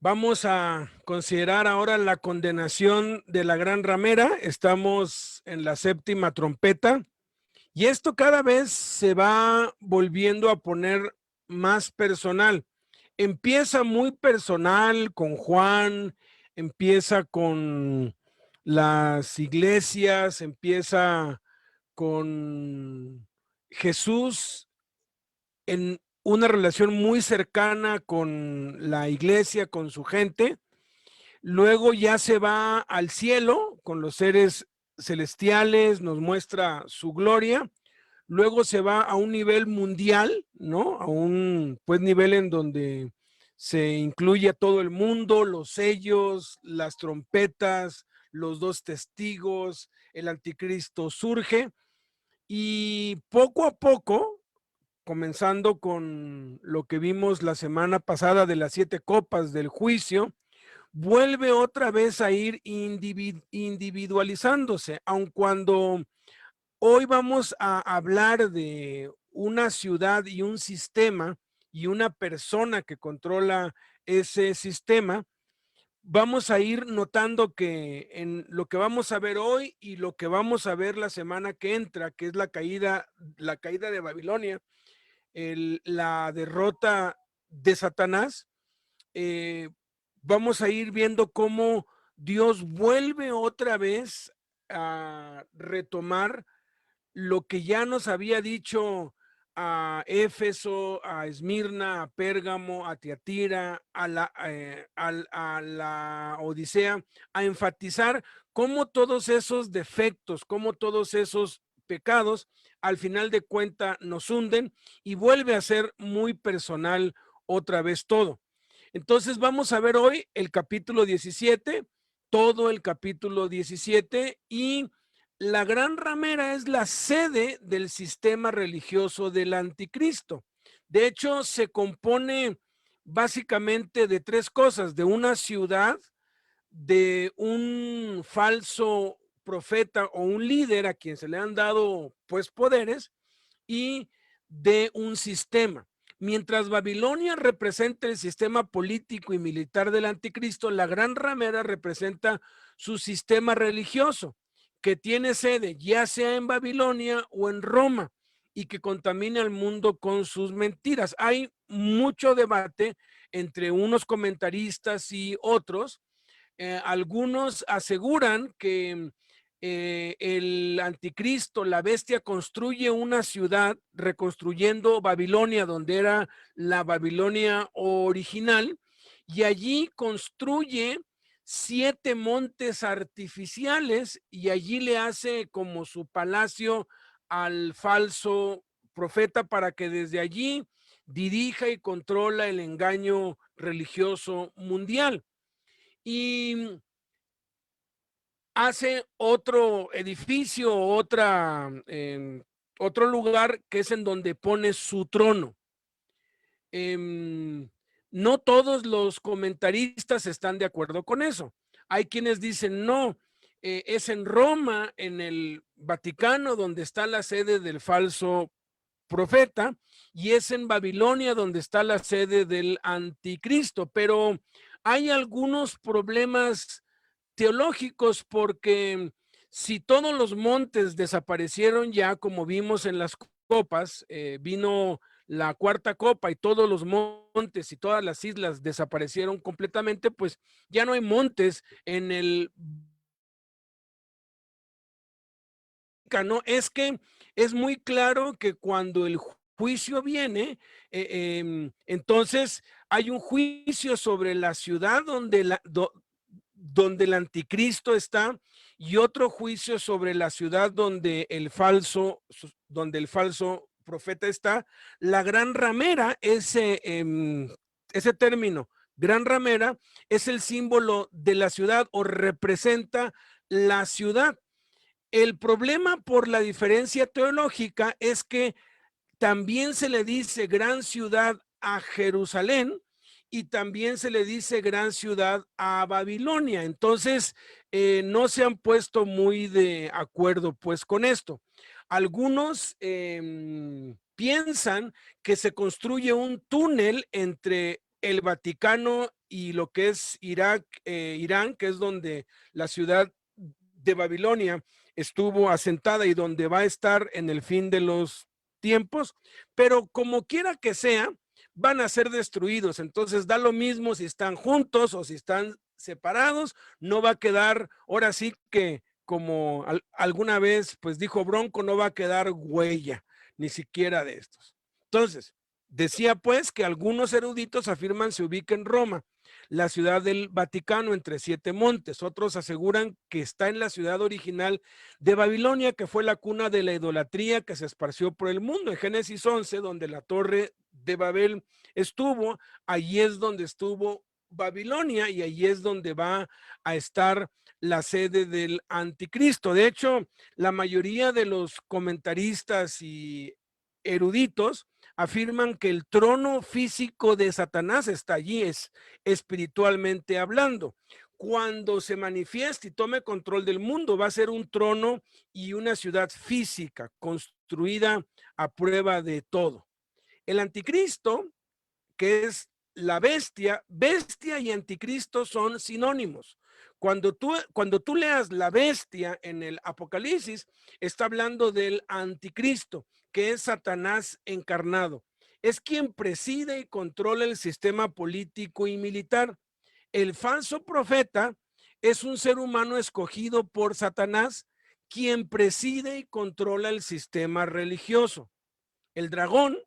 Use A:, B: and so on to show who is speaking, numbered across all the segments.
A: Vamos a considerar ahora la condenación de la gran ramera. Estamos en la séptima trompeta y esto cada vez se va volviendo a poner más personal. Empieza muy personal con Juan, empieza con las iglesias, empieza con Jesús en una relación muy cercana con la iglesia, con su gente. Luego ya se va al cielo con los seres celestiales, nos muestra su gloria. Luego se va a un nivel mundial, ¿no? A un pues nivel en donde se incluye a todo el mundo, los sellos, las trompetas, los dos testigos, el anticristo surge y poco a poco, comenzando con lo que vimos la semana pasada de las 7 copas del juicio, vuelve otra vez a ir individualizándose, aun cuando hoy vamos a hablar de una ciudad y un sistema y una persona que controla ese sistema. Vamos a ir notando que en lo que vamos a ver hoy y lo que vamos a ver la semana que entra, que es la caída de Babilonia, la derrota de Satanás, eh, vamos a ir viendo cómo Dios vuelve otra vez a retomar lo que ya nos había dicho a Éfeso, a Esmirna, a Pérgamo, a Tiatira, a la Odisea, a enfatizar cómo todos esos defectos, cómo todos esos pecados, al final de cuenta nos hunden y vuelve a ser muy personal otra vez todo. Entonces vamos a ver hoy el capítulo 17, todo el capítulo 17, y la gran ramera es la sede del sistema religioso del anticristo. De hecho, se compone básicamente de 3 cosas: de una ciudad, de un falso profeta o un líder a quien se le han dado pues poderes, y de un sistema. Mientras Babilonia representa el sistema político y militar del anticristo, la gran ramera representa su sistema religioso, que tiene sede ya sea en Babilonia o en Roma, y que contamina al mundo con sus mentiras. Hay mucho debate entre unos comentaristas y otros. Algunos aseguran que el anticristo, la bestia, construye una ciudad reconstruyendo Babilonia, donde era la Babilonia original, y allí construye 7 montes artificiales y allí le hace como su palacio al falso profeta para que desde allí dirija y controla el engaño religioso mundial. Y hace otro edificio, otro lugar que es en donde pone su trono. No todos los comentaristas están de acuerdo con eso. Hay quienes dicen no, es en Roma, en el Vaticano, donde está la sede del falso profeta, y es en Babilonia donde está la sede del anticristo. Pero hay algunos problemas teológicos, porque si todos los montes desaparecieron ya, como vimos en las copas, vino la cuarta copa y todos los montes y todas las islas desaparecieron completamente, pues ya no hay montes en el ¿no? Es que es muy claro que cuando el juicio viene, entonces hay un juicio sobre la ciudad donde el anticristo está, y otro juicio sobre la ciudad donde el falso profeta está. La gran ramera, ese término, gran ramera, es el símbolo de la ciudad o representa la ciudad. El problema por la diferencia teológica es que también se le dice gran ciudad a Jerusalén y también se le dice gran ciudad a Babilonia. Entonces, no se han puesto muy de acuerdo pues con esto. Algunos piensan que se construye un túnel entre el Vaticano y lo que es Irak, Irán, que es donde la ciudad de Babilonia estuvo asentada y donde va a estar en el fin de los tiempos, pero como quiera que sea, van a ser destruidos. Entonces da lo mismo si están juntos o si están separados, no va a quedar, ahora sí que como alguna vez pues dijo Bronco, no va a quedar huella, ni siquiera de estos. Entonces, decía pues que algunos eruditos afirman se ubica en Roma, la ciudad del Vaticano entre siete montes. Otros aseguran que está en la ciudad original de Babilonia, que fue la cuna de la idolatría que se esparció por el mundo. En Génesis 11, donde la torre de Babel estuvo, allí es donde estuvo Babilonia y allí es donde va a estar la sede del anticristo. De hecho, la mayoría de los comentaristas y eruditos afirman que el trono físico de Satanás está allí, es espiritualmente hablando. Cuando se manifieste y tome control del mundo, va a ser un trono y una ciudad física construida a prueba de todo. El anticristo, que es la bestia, bestia y anticristo son sinónimos. Cuando tú leas la bestia en el Apocalipsis, está hablando del anticristo, que es Satanás encarnado. Es quien preside y controla el sistema político y militar. El falso profeta es un ser humano escogido por Satanás, quien preside y controla el sistema religioso. El dragón,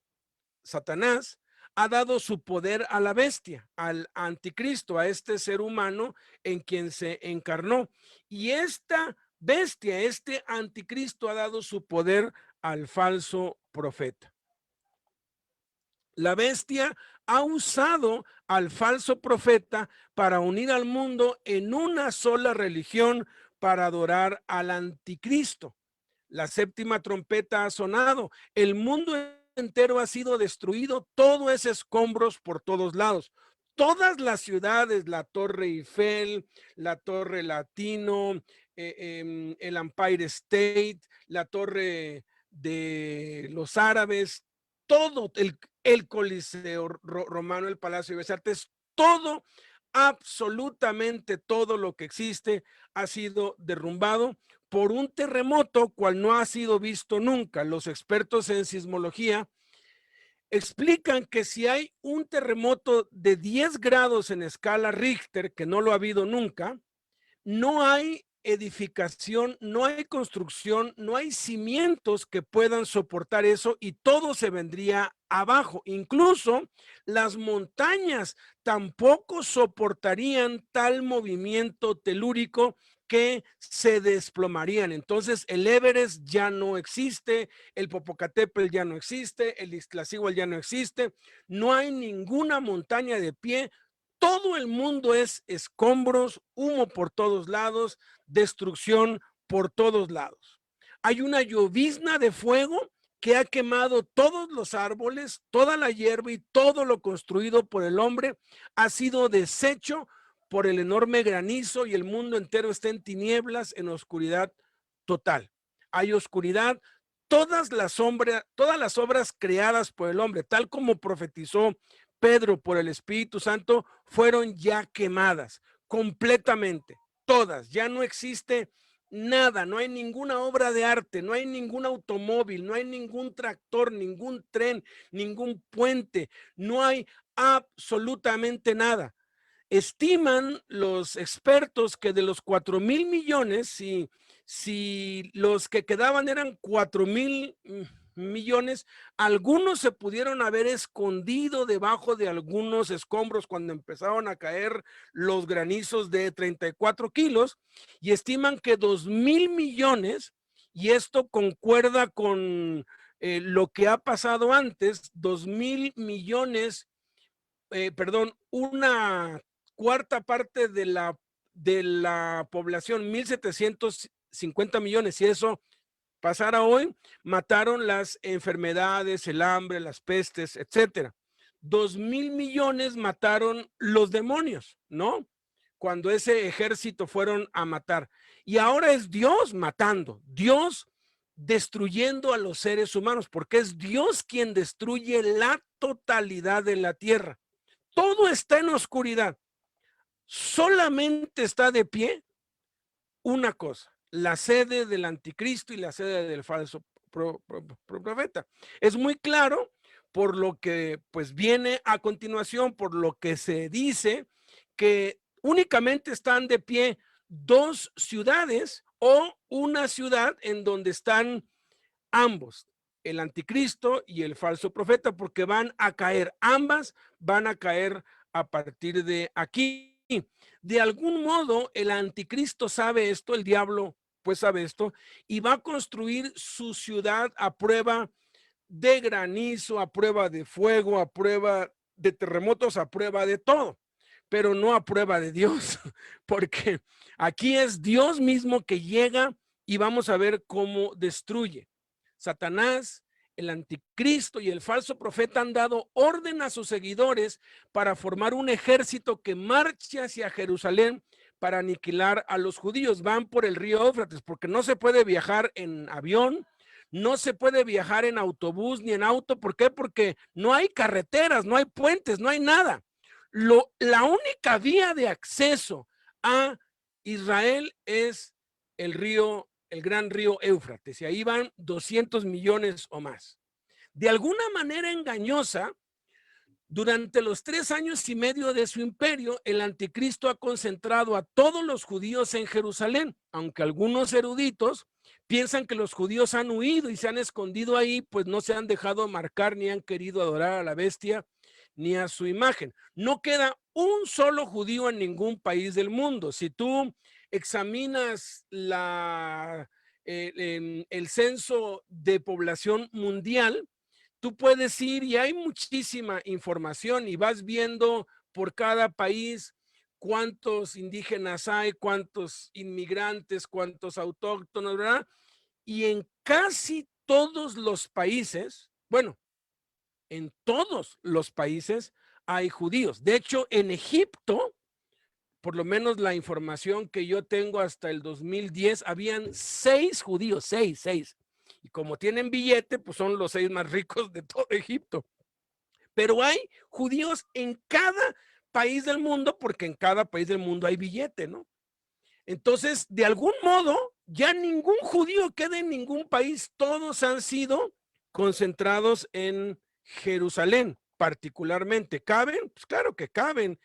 A: Satanás, ha dado su poder a la bestia, al anticristo, a este ser humano en quien se encarnó. Y esta bestia, este anticristo, ha dado su poder al falso profeta. La bestia ha usado al falso profeta para unir al mundo en una sola religión para adorar al anticristo. La séptima trompeta ha sonado, el mundo entero ha sido destruido, todo es escombros por todos lados. Todas las ciudades, la Torre Eiffel, la Torre Latino, el Empire State, la Torre de los Árabes, todo el Coliseo Romano, el Palacio de Bellas Artes, todo, absolutamente todo lo que existe ha sido derrumbado por un terremoto cual no ha sido visto nunca. Los expertos en sismología explican que si hay un terremoto de 10 grados en escala Richter, que no lo ha habido nunca, no hay edificación, no hay construcción, no hay cimientos que puedan soportar eso y todo se vendría abajo. Incluso las montañas tampoco soportarían tal movimiento telúrico que se desplomarían. Entonces el Everest ya no existe, el Popocatépetl ya no existe, el Iztaccíhuatl ya no existe, no hay ninguna montaña de pie. Todo el mundo es escombros, humo por todos lados, destrucción por todos lados. Hay una llovizna de fuego que ha quemado todos los árboles, toda la hierba y todo lo construido por el hombre ha sido deshecho por el enorme granizo y el mundo entero está en tinieblas, en oscuridad total. Hay oscuridad, todas las obras creadas por el hombre, tal como profetizó Pedro por el Espíritu Santo, fueron ya quemadas completamente, todas, ya no existe nada, no hay ninguna obra de arte, no hay ningún automóvil, no hay ningún tractor, ningún tren, ningún puente, no hay absolutamente nada. Estiman los expertos que de los 4,000 millones, si los que quedaban eran 4,000 millones, algunos se pudieron haber escondido debajo de algunos escombros cuando empezaron a caer los granizos de 34 kilos y estiman que 2,000 millones, y esto concuerda con lo que ha pasado antes, 2,000 millones, perdón, una cuarta parte de la población, 1,750 millones, si eso pasara hoy, mataron las enfermedades, el hambre, las pestes, etcétera. 2,000 millones mataron los demonios, ¿no? Cuando ese ejército fueron a matar. Y ahora es Dios matando, Dios destruyendo a los seres humanos, porque es Dios quien destruye la totalidad de la tierra. Todo está en oscuridad. solamente está de pie una cosa: la sede del anticristo y la sede del falso profeta. Es muy claro por lo que pues viene a continuación, por lo que se dice que únicamente están de pie dos ciudades o una ciudad en donde están ambos, el anticristo y el falso profeta, porque van a caer, ambas van a caer a partir de aquí. De algún modo, el anticristo sabe esto, el diablo pues sabe esto, y va a construir su ciudad a prueba de granizo, a prueba de fuego, a prueba de terremotos, a prueba de todo, pero no a prueba de Dios, porque aquí es Dios mismo que llega y vamos a ver cómo destruye. Satanás, el anticristo y el falso profeta han dado orden a sus seguidores para formar un ejército que marche hacia Jerusalén para aniquilar a los judíos. Van por el río Éufrates porque no se puede viajar en avión, no se puede viajar en autobús ni en auto. ¿Por qué? Porque no hay carreteras, no hay puentes, no hay nada. La única vía de acceso a Israel es el gran río Éufrates, y ahí van 200 millones o más. De alguna manera engañosa, durante los 3 años y medio de su imperio, el anticristo ha concentrado a todos los judíos en Jerusalén, aunque algunos eruditos piensan que los judíos han huido y se han escondido ahí, pues no se han dejado marcar ni han querido adorar a la bestia ni a su imagen. No queda un solo judío en ningún país del mundo. Si tú examinas el censo de población mundial, tú puedes ir y hay muchísima información y vas viendo por cada país cuántos indígenas hay, cuántos inmigrantes, cuántos autóctonos, ¿verdad? Y en casi todos los países, bueno, en todos los países hay judíos. De hecho, en Egipto, por lo menos la información que yo tengo hasta el 2010, habían 6 judíos, seis. Y como tienen billete, pues son los 6 más ricos de todo Egipto. Pero hay judíos en cada país del mundo, porque en cada país del mundo hay billete, ¿no? Entonces, de algún modo, ya ningún judío queda en ningún país, todos han sido concentrados en Jerusalén, particularmente. ¿Caben? Pues claro que caben.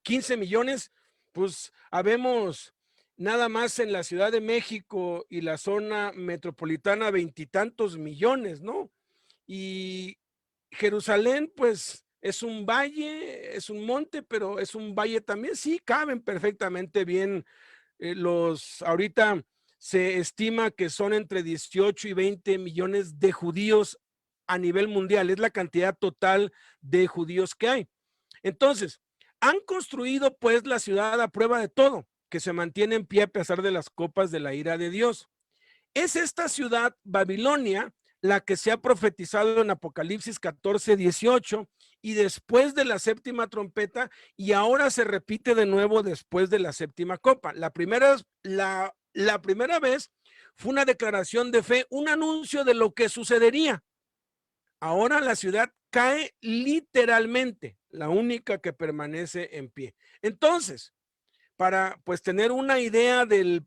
A: 15 millones, pues habemos nada más en la Ciudad de México y la zona metropolitana 20 y tantos millones, ¿no? Y Jerusalén, pues es un valle, es un monte, pero es un valle también. Sí, caben perfectamente bien. Ahorita se estima que son entre 18 y 20 millones de judíos a nivel mundial. Es la cantidad total de judíos que hay. Entonces, han construido pues la ciudad a prueba de todo, que se mantiene en pie a pesar de las copas de la ira de Dios. Es esta ciudad, Babilonia, la que se ha profetizado en Apocalipsis 14:18 y después de la séptima trompeta, y ahora se repite de nuevo después de la séptima copa. La primera vez fue una declaración de fe, un anuncio de lo que sucedería. Ahora la ciudad cae literalmente, la única que permanece en pie. Entonces, para pues tener una idea del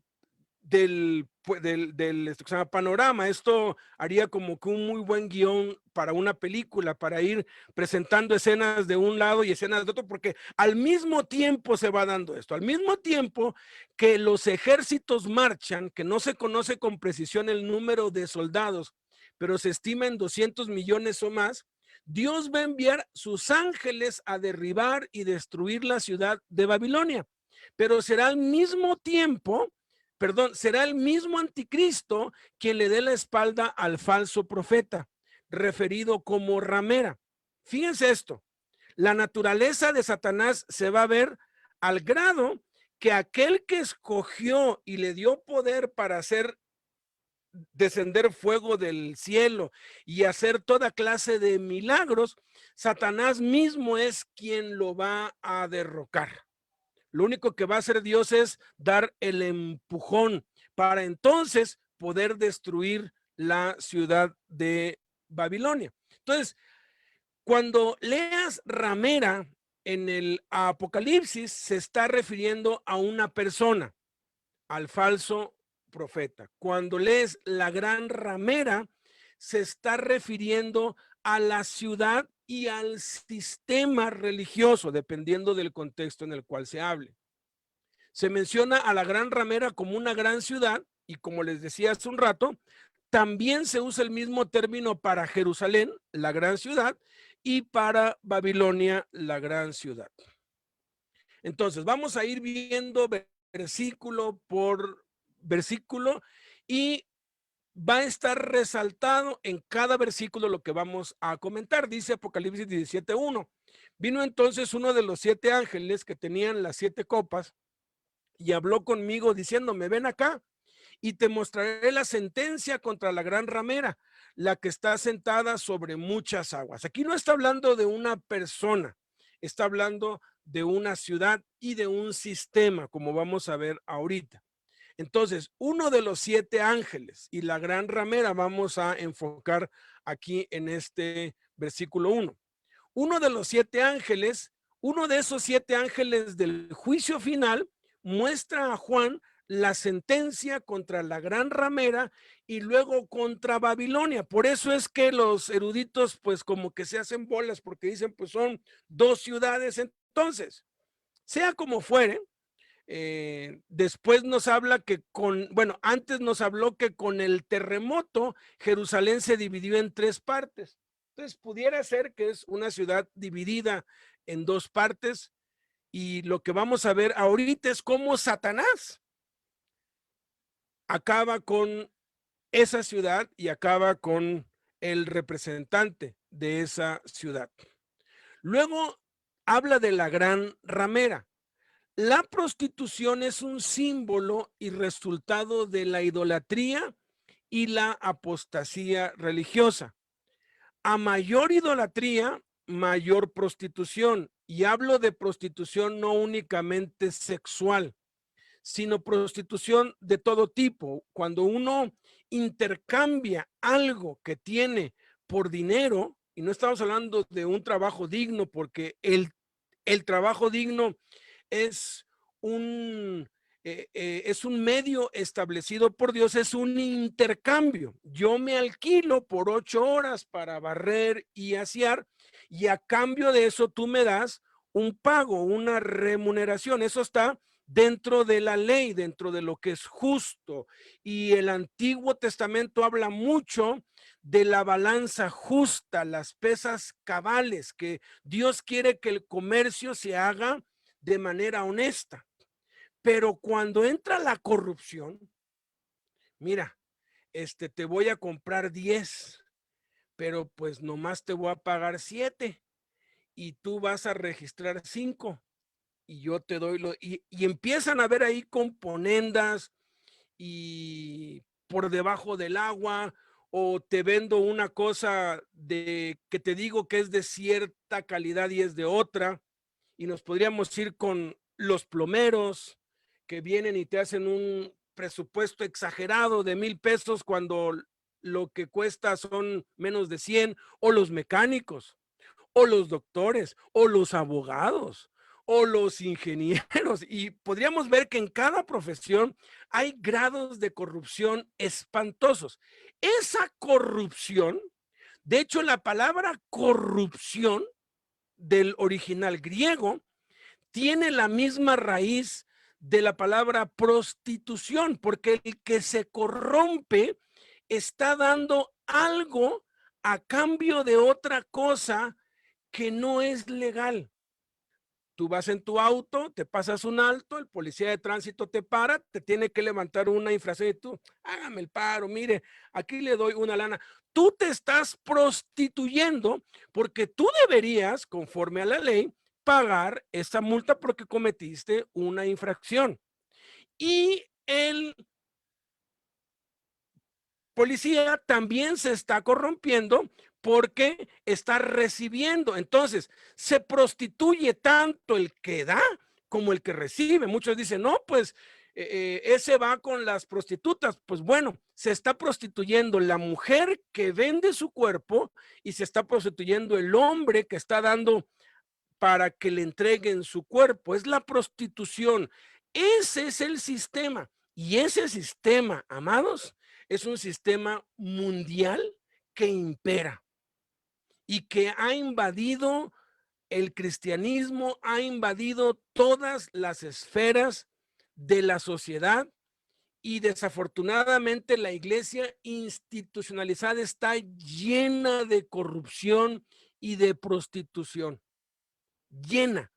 A: panorama, esto haría como que un muy buen guión para una película, para ir presentando escenas de un lado y escenas de otro, porque al mismo tiempo se va dando esto, al mismo tiempo que los ejércitos marchan, que no se conoce con precisión el número de soldados, pero se estima en 200 millones o más. Dios va a enviar sus ángeles a derribar y destruir la ciudad de Babilonia, pero será al mismo tiempo, será el mismo anticristo quien le dé la espalda al falso profeta, referido como ramera. Fíjense esto, la naturaleza de Satanás se va a ver al grado que aquel que escogió y le dio poder para hacer descender fuego del cielo y hacer toda clase de milagros, Satanás mismo es quien lo va a derrocar. Lo único que va a hacer Dios es dar el empujón para entonces poder destruir la ciudad de Babilonia. Entonces, cuando leas ramera En el Apocalipsis se está refiriendo a una persona, al falso profeta. Cuando lees la gran ramera, se está refiriendo a la ciudad y al sistema religioso, dependiendo del contexto en el cual se hable. Se menciona a la gran ramera como una gran ciudad y, como les decía hace un rato, también se usa el mismo término para Jerusalén, la gran ciudad, y para Babilonia, la gran ciudad. Entonces, vamos a ir viendo versículo por versículo y va a estar resaltado en cada versículo lo que vamos a comentar. Dice Apocalipsis 17:1. Vino entonces uno de los 7 ángeles que tenían las 7 copas y habló conmigo diciéndome, ven acá y te mostraré la sentencia contra la gran ramera, la que está sentada sobre muchas aguas. Aquí no está hablando de una persona, está hablando de una ciudad y de un sistema, como vamos a ver ahorita. Entonces, uno de los 7 ángeles y la gran ramera vamos a enfocar aquí en este versículo 1. Uno de los 7 ángeles, uno de esos 7 ángeles del juicio final, muestra a Juan la sentencia contra la gran ramera y luego contra Babilonia. Por eso es que los eruditos pues como que se hacen bolas porque dicen pues son 2 ciudades. Entonces, sea como fuere, después nos habla que antes nos habló que con el terremoto Jerusalén se dividió en 3 partes. Entonces pudiera ser que es una ciudad dividida en 2 partes y lo que vamos a ver ahorita es cómo Satanás acaba con esa ciudad y acaba con el representante de esa ciudad. Luego habla de la gran ramera. La prostitución es un símbolo y resultado de la idolatría y la apostasía religiosa. A mayor idolatría, mayor prostitución. Y hablo de prostitución no únicamente sexual, sino prostitución de todo tipo. Cuando uno intercambia algo que tiene por dinero, y no estamos hablando de un trabajo digno, porque el trabajo digno es es un medio establecido por Dios, es un intercambio. Yo me alquilo por 8 horas para barrer y asear y a cambio de eso tú me das un pago, una remuneración. Eso está dentro de la ley, dentro de lo que es justo. Y el Antiguo Testamento habla mucho de la balanza justa, las pesas cabales, que Dios quiere que el comercio se haga de manera honesta. Pero cuando entra la corrupción, mira, te voy a comprar 10, pero pues nomás te voy a pagar 7 y tú vas a registrar 5 y yo te doy y empiezan a ver ahí componendas y por debajo del agua, o te vendo una cosa de que te digo que es de cierta calidad y es de otra, y nos podríamos ir con los plomeros que vienen y te hacen un presupuesto exagerado de 1,000 pesos cuando lo que cuesta son menos de 100, o los mecánicos, o los doctores, o los abogados, o los ingenieros. Y podríamos ver que en cada profesión hay grados de corrupción espantosos. Esa corrupción, de hecho, la palabra corrupción del original griego tiene la misma raíz de la palabra prostitución, porque el que se corrompe está dando algo a cambio de otra cosa que no es legal. Tú vas en tu auto, te pasas un alto, el policía de tránsito te para, te tiene que levantar una infracción y tú, hágame el paro, mire, aquí le doy una lana. Tú te estás prostituyendo porque tú deberías, conforme a la ley, pagar esa multa porque cometiste una infracción. Y el policía también se está corrompiendo porque está recibiendo. Entonces, se prostituye tanto el que da como el que recibe. Muchos dicen, no, pues ese va con las prostitutas. Pues bueno, se está prostituyendo la mujer que vende su cuerpo y se está prostituyendo el hombre que está dando para que le entreguen su cuerpo. Es la prostitución. Ese es el sistema. Y ese sistema, amados, es un sistema mundial que impera y que ha invadido el cristianismo, ha invadido todas las esferas de la sociedad, y desafortunadamente la iglesia institucionalizada está llena de corrupción y de prostitución, llena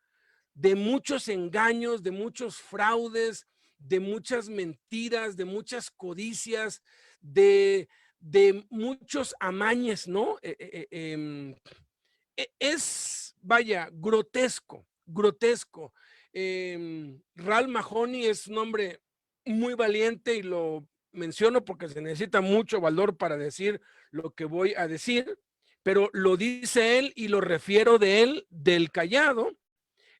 A: de muchos engaños, de muchos fraudes, de muchas mentiras, de muchas codicias, de muchos amañes, ¿no? Es, vaya, grotesco, grotesco. Ralph Mahoney es un hombre muy valiente y lo menciono porque se necesita mucho valor para decir lo que voy a decir, pero lo dice él y lo refiero de él, del Callado,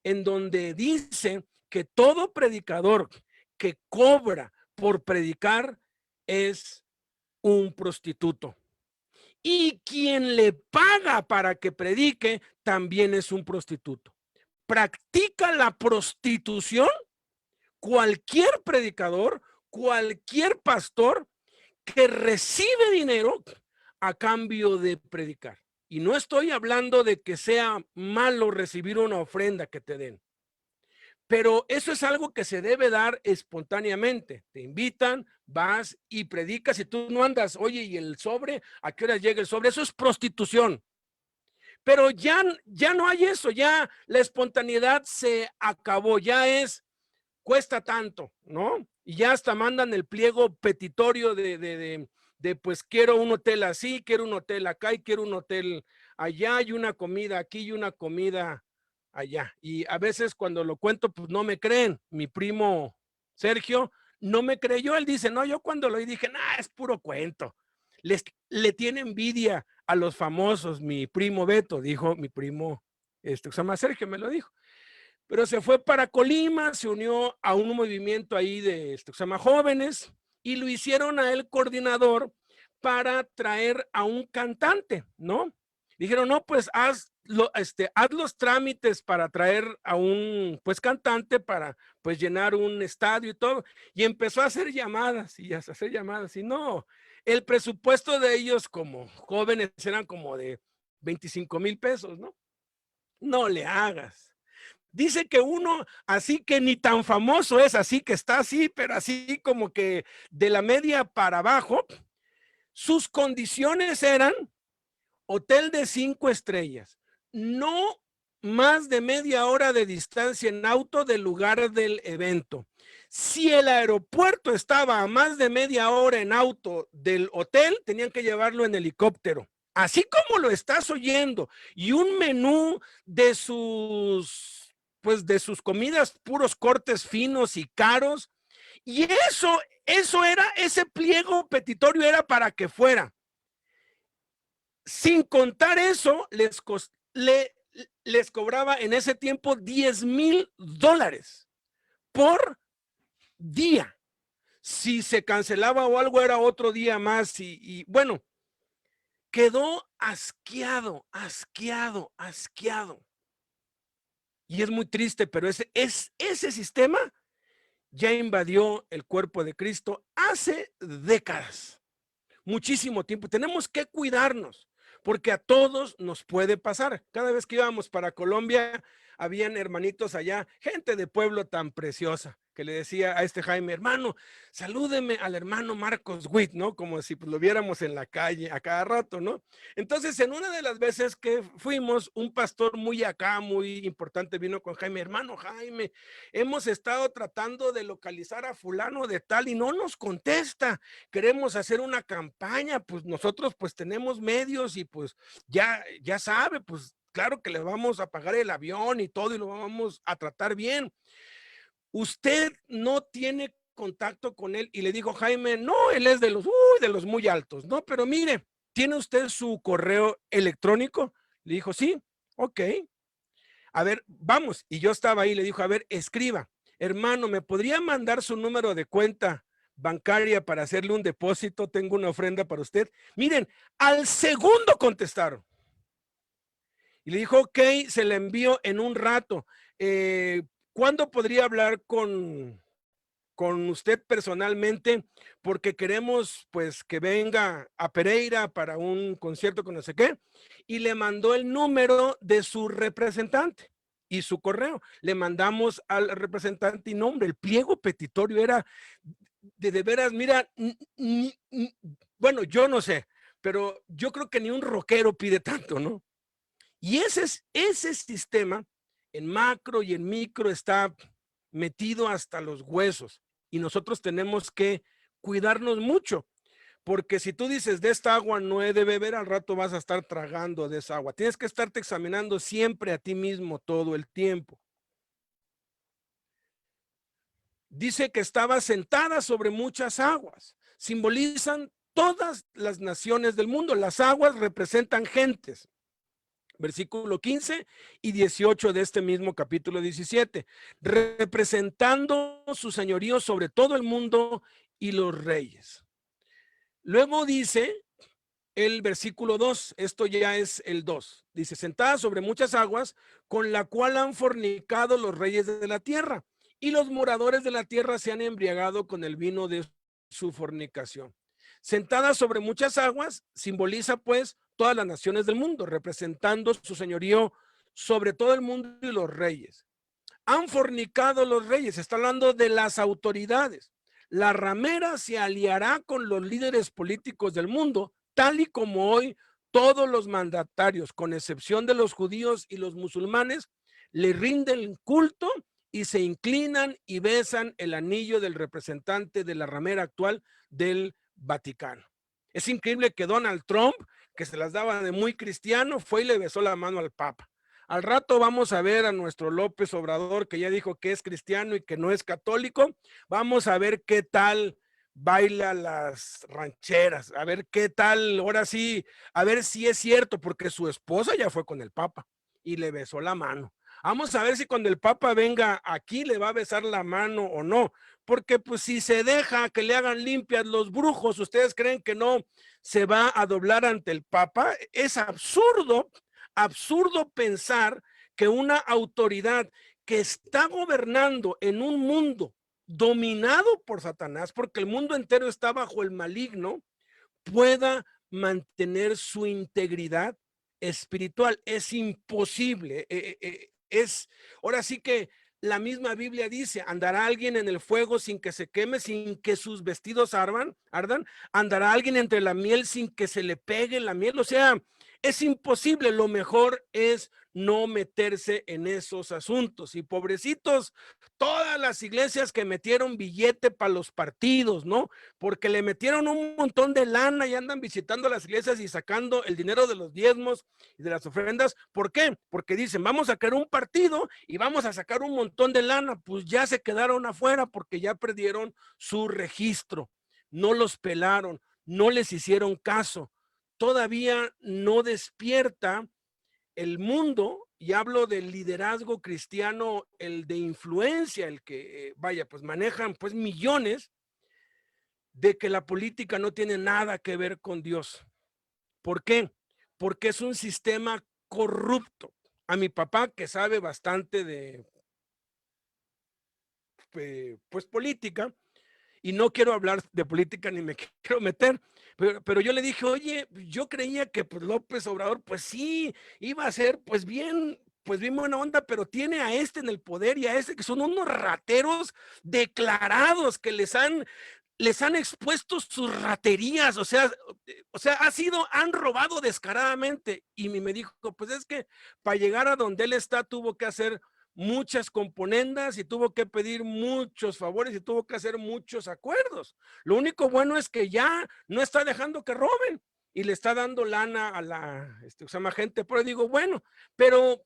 A: en donde dice que todo predicador que cobra por predicar es un prostituto. Y quien le paga para que predique también es un prostituto. Practica la prostitución cualquier predicador, cualquier pastor que recibe dinero a cambio de predicar. Y no estoy hablando de que sea malo recibir una ofrenda que te den, pero eso es algo que se debe dar espontáneamente. Te invitan, vas y predicas y tú no andas, oye, ¿y el sobre? ¿A qué hora llega el sobre? Eso es prostitución. Pero ya no hay eso, ya la espontaneidad se acabó, ya es, cuesta tanto, ¿no? Y ya hasta mandan el pliego petitorio de pues quiero un hotel así, quiero un hotel acá y quiero un hotel allá y una comida aquí y una comida allá. Y a veces cuando lo cuento, pues no me creen. Mi primo Sergio no me creyó. Él dice, no, yo cuando lo dije, nah, es puro cuento. Le tiene envidia a los famosos. Mi primo Beto, dijo mi primo, se llama Sergio, me lo dijo. Pero se fue para Colima, se unió a un movimiento ahí de, se llama Jóvenes, y lo hicieron a él coordinador para traer a un cantante, ¿no? Dijeron, no, pues haz los trámites para traer a un pues cantante para pues llenar un estadio y todo. Y empezó a hacer llamadas y a hacer llamadas. Y no, el presupuesto de ellos como jóvenes eran como de 25,000 pesos, ¿no? No le hagas. Dice que uno así que ni tan famoso es, así que está así, pero así como que de la media para abajo, sus condiciones eran hotel de 5 estrellas, no más de media hora de distancia en auto del lugar del evento. Si el aeropuerto estaba a más de media hora en auto del hotel, tenían que llevarlo en helicóptero. Así como lo estás oyendo, y un menú de sus, pues de sus comidas, puros cortes finos y caros. Y eso era, ese pliego petitorio era para que fuera. Sin contar eso, les cobraba en ese tiempo $10,000 por día. Si se cancelaba o algo era otro día más y bueno, quedó asqueado, asqueado, asqueado. Y es muy triste, pero ese sistema ya invadió el cuerpo de Cristo hace décadas, muchísimo tiempo. Tenemos que cuidarnos, porque a todos nos puede pasar. Cada vez que íbamos para Colombia, habían hermanitos allá, gente de pueblo tan preciosa, que le decía a Jaime, hermano, salúdeme al hermano Marcos Witt, ¿no? Como si pues, lo viéramos en la calle a cada rato, ¿no? Entonces, en una de las veces que fuimos, un pastor muy acá, muy importante, vino con Jaime, hermano Jaime, hemos estado tratando de localizar a fulano de tal y no nos contesta. Queremos hacer una campaña, pues nosotros pues tenemos medios y pues ya sabe, pues claro que le vamos a pagar el avión y todo y lo vamos a tratar bien. Usted no tiene contacto con él. Y le dijo Jaime, no, él es de los muy altos, no, pero mire, ¿tiene usted su correo electrónico? Le dijo, sí, ok. A ver, vamos. Y yo estaba ahí, le dijo, a ver, escriba, hermano, ¿me podría mandar su número de cuenta bancaria para hacerle un depósito? Tengo una ofrenda para usted. Miren, al segundo contestaron. Y le dijo, ok, se la envío en un rato. ¿Cuándo podría hablar con usted personalmente? Porque queremos pues que venga a Pereira para un concierto con no sé qué. Y le mandó el número de su representante y su correo. Le mandamos al representante y nombre. El pliego petitorio era de veras, mira, bueno, yo no sé, pero yo creo que ni un rockero pide tanto, ¿no? Y ese sistema en macro y en micro está metido hasta los huesos y nosotros tenemos que cuidarnos mucho, porque si tú dices de esta agua no he de beber, al rato vas a estar tragando de esa agua. Tienes que estarte examinando siempre a ti mismo todo el tiempo. Dice que estaba sentada sobre muchas aguas. Simbolizan todas las naciones del mundo. Las aguas representan gentes. Versículo 15 y 18 de este mismo capítulo 17, representando su señorío sobre todo el mundo y los reyes. Luego dice el versículo 2, esto ya es el 2, dice, sentada sobre muchas aguas, con la cual han fornicado los reyes de la tierra, y los moradores de la tierra se han embriagado con el vino de su fornicación. Sentada sobre muchas aguas, simboliza pues todas las naciones del mundo, representando su señorío sobre todo el mundo y los reyes. Han fornicado los reyes, está hablando de las autoridades. La ramera se aliará con los líderes políticos del mundo, tal y como hoy todos los mandatarios, con excepción de los judíos y los musulmanes, le rinden culto y se inclinan y besan el anillo del representante de la ramera actual del Vaticano. Es increíble que Donald Trump, que se las daba de muy cristiano, fue y le besó la mano al Papa. Al rato vamos a ver a nuestro López Obrador, que ya dijo que es cristiano y que no es católico. Vamos a ver qué tal baila las rancheras, a ver qué tal, ahora sí, a ver si es cierto, porque su esposa ya fue con el Papa y le besó la mano. Vamos a ver si cuando el Papa venga aquí le va a besar la mano o no, porque pues si se deja que le hagan limpias los brujos, ¿ustedes creen que no se va a doblar ante el Papa? Es absurdo, absurdo pensar que una autoridad que está gobernando en un mundo dominado por Satanás, porque el mundo entero está bajo el maligno, pueda mantener su integridad espiritual. Es imposible. Ahora sí que la misma Biblia dice, andará alguien en el fuego sin que se queme, sin que sus vestidos ardan, andará alguien entre la miel sin que se le pegue la miel. O sea, es imposible. Lo mejor es no meterse en esos asuntos. Y pobrecitos, todas las iglesias que metieron billete para los partidos, ¿no? Porque le metieron un montón de lana y andan visitando las iglesias y sacando el dinero de los diezmos y de las ofrendas. ¿Por qué? Porque dicen, vamos a sacar un partido y vamos a sacar un montón de lana. Pues ya se quedaron afuera porque ya perdieron su registro. No los pelaron, no les hicieron caso. Todavía no despierta el mundo, y hablo del liderazgo cristiano, el de influencia, el que, vaya, pues manejan pues millones, de que la política no tiene nada que ver con Dios. ¿Por qué? Porque es un sistema corrupto. A mi papá, que sabe bastante de pues política, y no quiero hablar de política ni me quiero meter, pero yo le dije, oye, yo creía que pues López Obrador, pues sí, iba a ser pues bien buena onda, pero tiene a este en el poder y a este que son unos rateros declarados que les han expuesto sus raterías, han robado descaradamente. Y me dijo, pues es que para llegar a donde él está tuvo que hacer muchas componendas y tuvo que pedir muchos favores y tuvo que hacer muchos acuerdos. Lo único bueno es que ya no está dejando que roben y le está dando lana a la gente. Pero digo, bueno, pero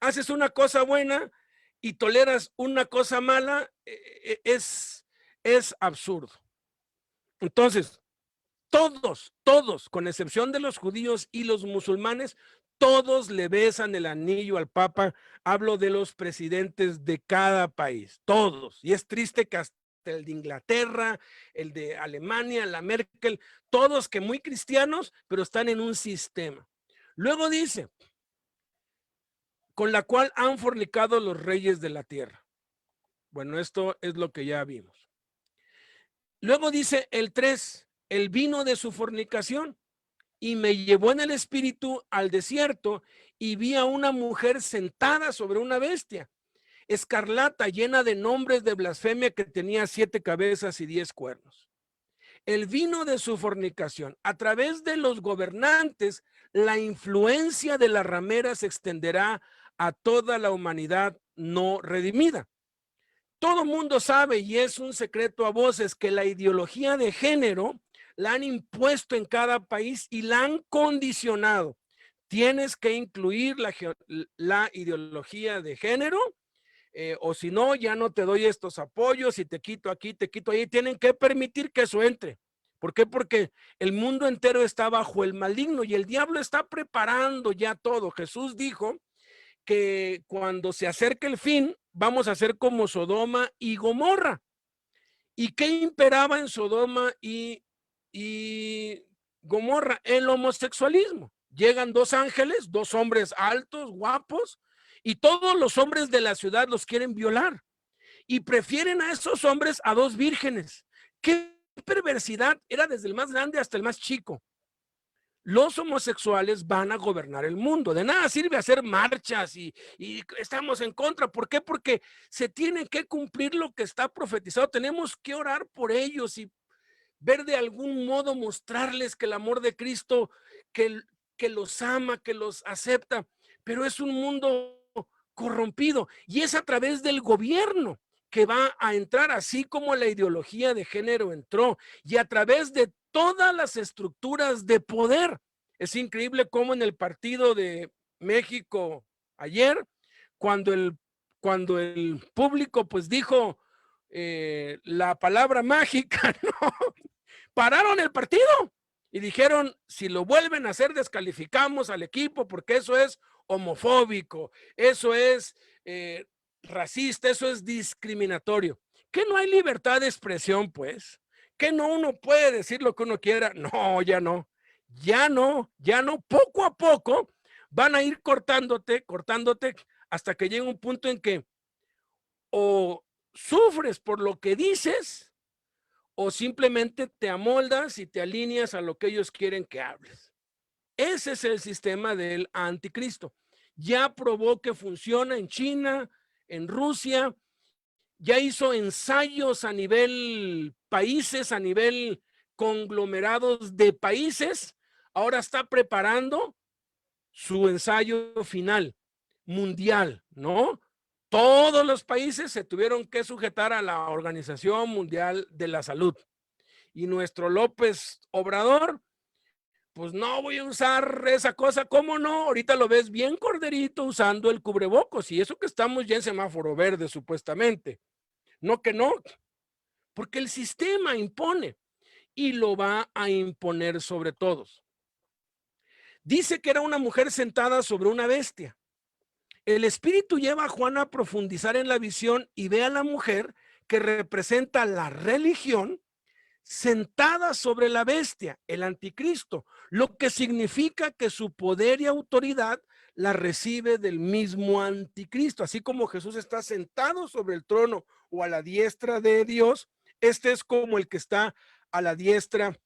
A: haces una cosa buena y toleras una cosa mala, es absurdo. Entonces, todos, con excepción de los judíos y los musulmanes, todos le besan el anillo al Papa. Hablo de los presidentes de cada país, todos. Y es triste que hasta el de Inglaterra, el de Alemania, la Merkel, todos que muy cristianos, pero están en un sistema. Luego dice, con la cual han fornicado los reyes de la tierra. Bueno, esto es lo que ya vimos. Luego dice el 3, el vino de su fornicación. Y me llevó en el espíritu al desierto y vi a una mujer sentada sobre una bestia, escarlata, llena de nombres de blasfemia, que tenía 7 cabezas y 10 cuernos. El vino de su fornicación. A través de los gobernantes, la influencia de la ramera se extenderá a toda la humanidad no redimida. Todo mundo sabe, y es un secreto a voces, que la ideología de género la han impuesto en cada país y la han condicionado. Tienes que incluir la ideología de género, o si no, ya no te doy estos apoyos y te quito aquí, te quito ahí. Tienen que permitir que eso entre. ¿Por qué? Porque el mundo entero está bajo el maligno y el diablo está preparando ya todo. Jesús dijo que cuando se acerque el fin, vamos a ser como Sodoma y Gomorra. ¿Y qué imperaba en Sodoma y Gomorra? El homosexualismo. Llegan 2 ángeles, 2 hombres altos, guapos, y todos los hombres de la ciudad los quieren violar. Y prefieren a esos hombres a 2 vírgenes. ¿Qué perversidad? Era desde el más grande hasta el más chico. Los homosexuales van a gobernar el mundo. De nada sirve hacer marchas y estamos en contra. ¿Por qué? Porque se tiene que cumplir lo que está profetizado. Tenemos que orar por ellos y ver de algún modo, mostrarles que el amor de Cristo, que los ama, que los acepta. Pero es un mundo corrompido y es a través del gobierno que va a entrar, así como la ideología de género entró, y a través de todas las estructuras de poder. Es increíble cómo en el partido de México ayer, cuando el público pues dijo la palabra mágica, ¿no? Pararon el partido y dijeron, si lo vuelven a hacer, descalificamos al equipo porque eso es homofóbico, eso es racista, eso es discriminatorio. ¿Que no hay libertad de expresión, pues? ¿Que no uno puede decir lo que uno quiera? No, ya no, ya no, ya no. Poco a poco van a ir cortándote hasta que llegue un punto en que o sufres por lo que dices o simplemente te amoldas y te alineas a lo que ellos quieren que hables. Ese es el sistema del anticristo. Ya probó que funciona en China, en Rusia, ya hizo ensayos a nivel países, a nivel conglomerados de países. Ahora está preparando su ensayo final mundial, ¿no? Todos los países se tuvieron que sujetar a la Organización Mundial de la Salud. Y nuestro López Obrador, pues no voy a usar esa cosa. ¿Cómo no? Ahorita lo ves bien corderito usando el cubrebocas, y eso que estamos ya en semáforo verde supuestamente. No que no, porque el sistema impone y lo va a imponer sobre todos. Dice que era una mujer sentada sobre una bestia. El espíritu lleva a Juan a profundizar en la visión y ve a la mujer que representa la religión sentada sobre la bestia, el anticristo, lo que significa que su poder y autoridad la recibe del mismo anticristo. Así como Jesús está sentado sobre el trono o a la diestra de Dios, este es como el que está a la diestra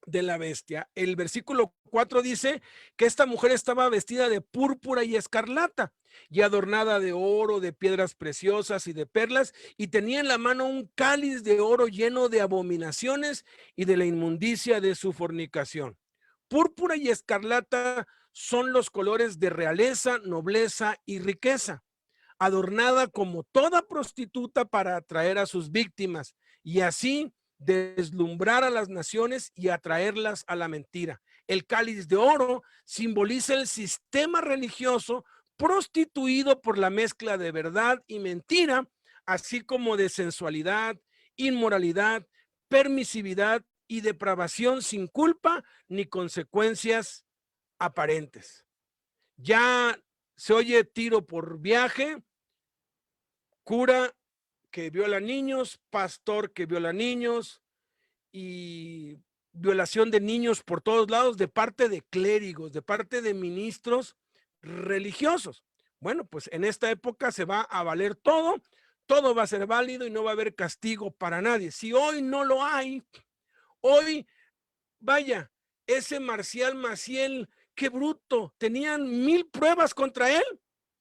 A: de la bestia. El versículo 4 dice que esta mujer estaba vestida de púrpura y escarlata y adornada de oro, de piedras preciosas y de perlas, y tenía en la mano un cáliz de oro lleno de abominaciones y de la inmundicia de su fornicación. Púrpura y escarlata son los colores de realeza, nobleza y riqueza, adornada como toda prostituta para atraer a sus víctimas y así deslumbrar a las naciones y atraerlas a la mentira. El cáliz de oro simboliza el sistema religioso prostituido por la mezcla de verdad y mentira, así como de sensualidad, inmoralidad, permisividad y depravación sin culpa ni consecuencias aparentes. Ya se oye tiro por viaje, cura que viola niños, pastor que viola niños, y violación de niños por todos lados de parte de clérigos, de parte de ministros religiosos. Bueno, pues en esta época se va a valer todo, todo va a ser válido y no va a haber castigo para nadie. Si hoy no lo hay, hoy, vaya, ese Marcial Maciel, qué bruto, tenían 1000 pruebas contra él.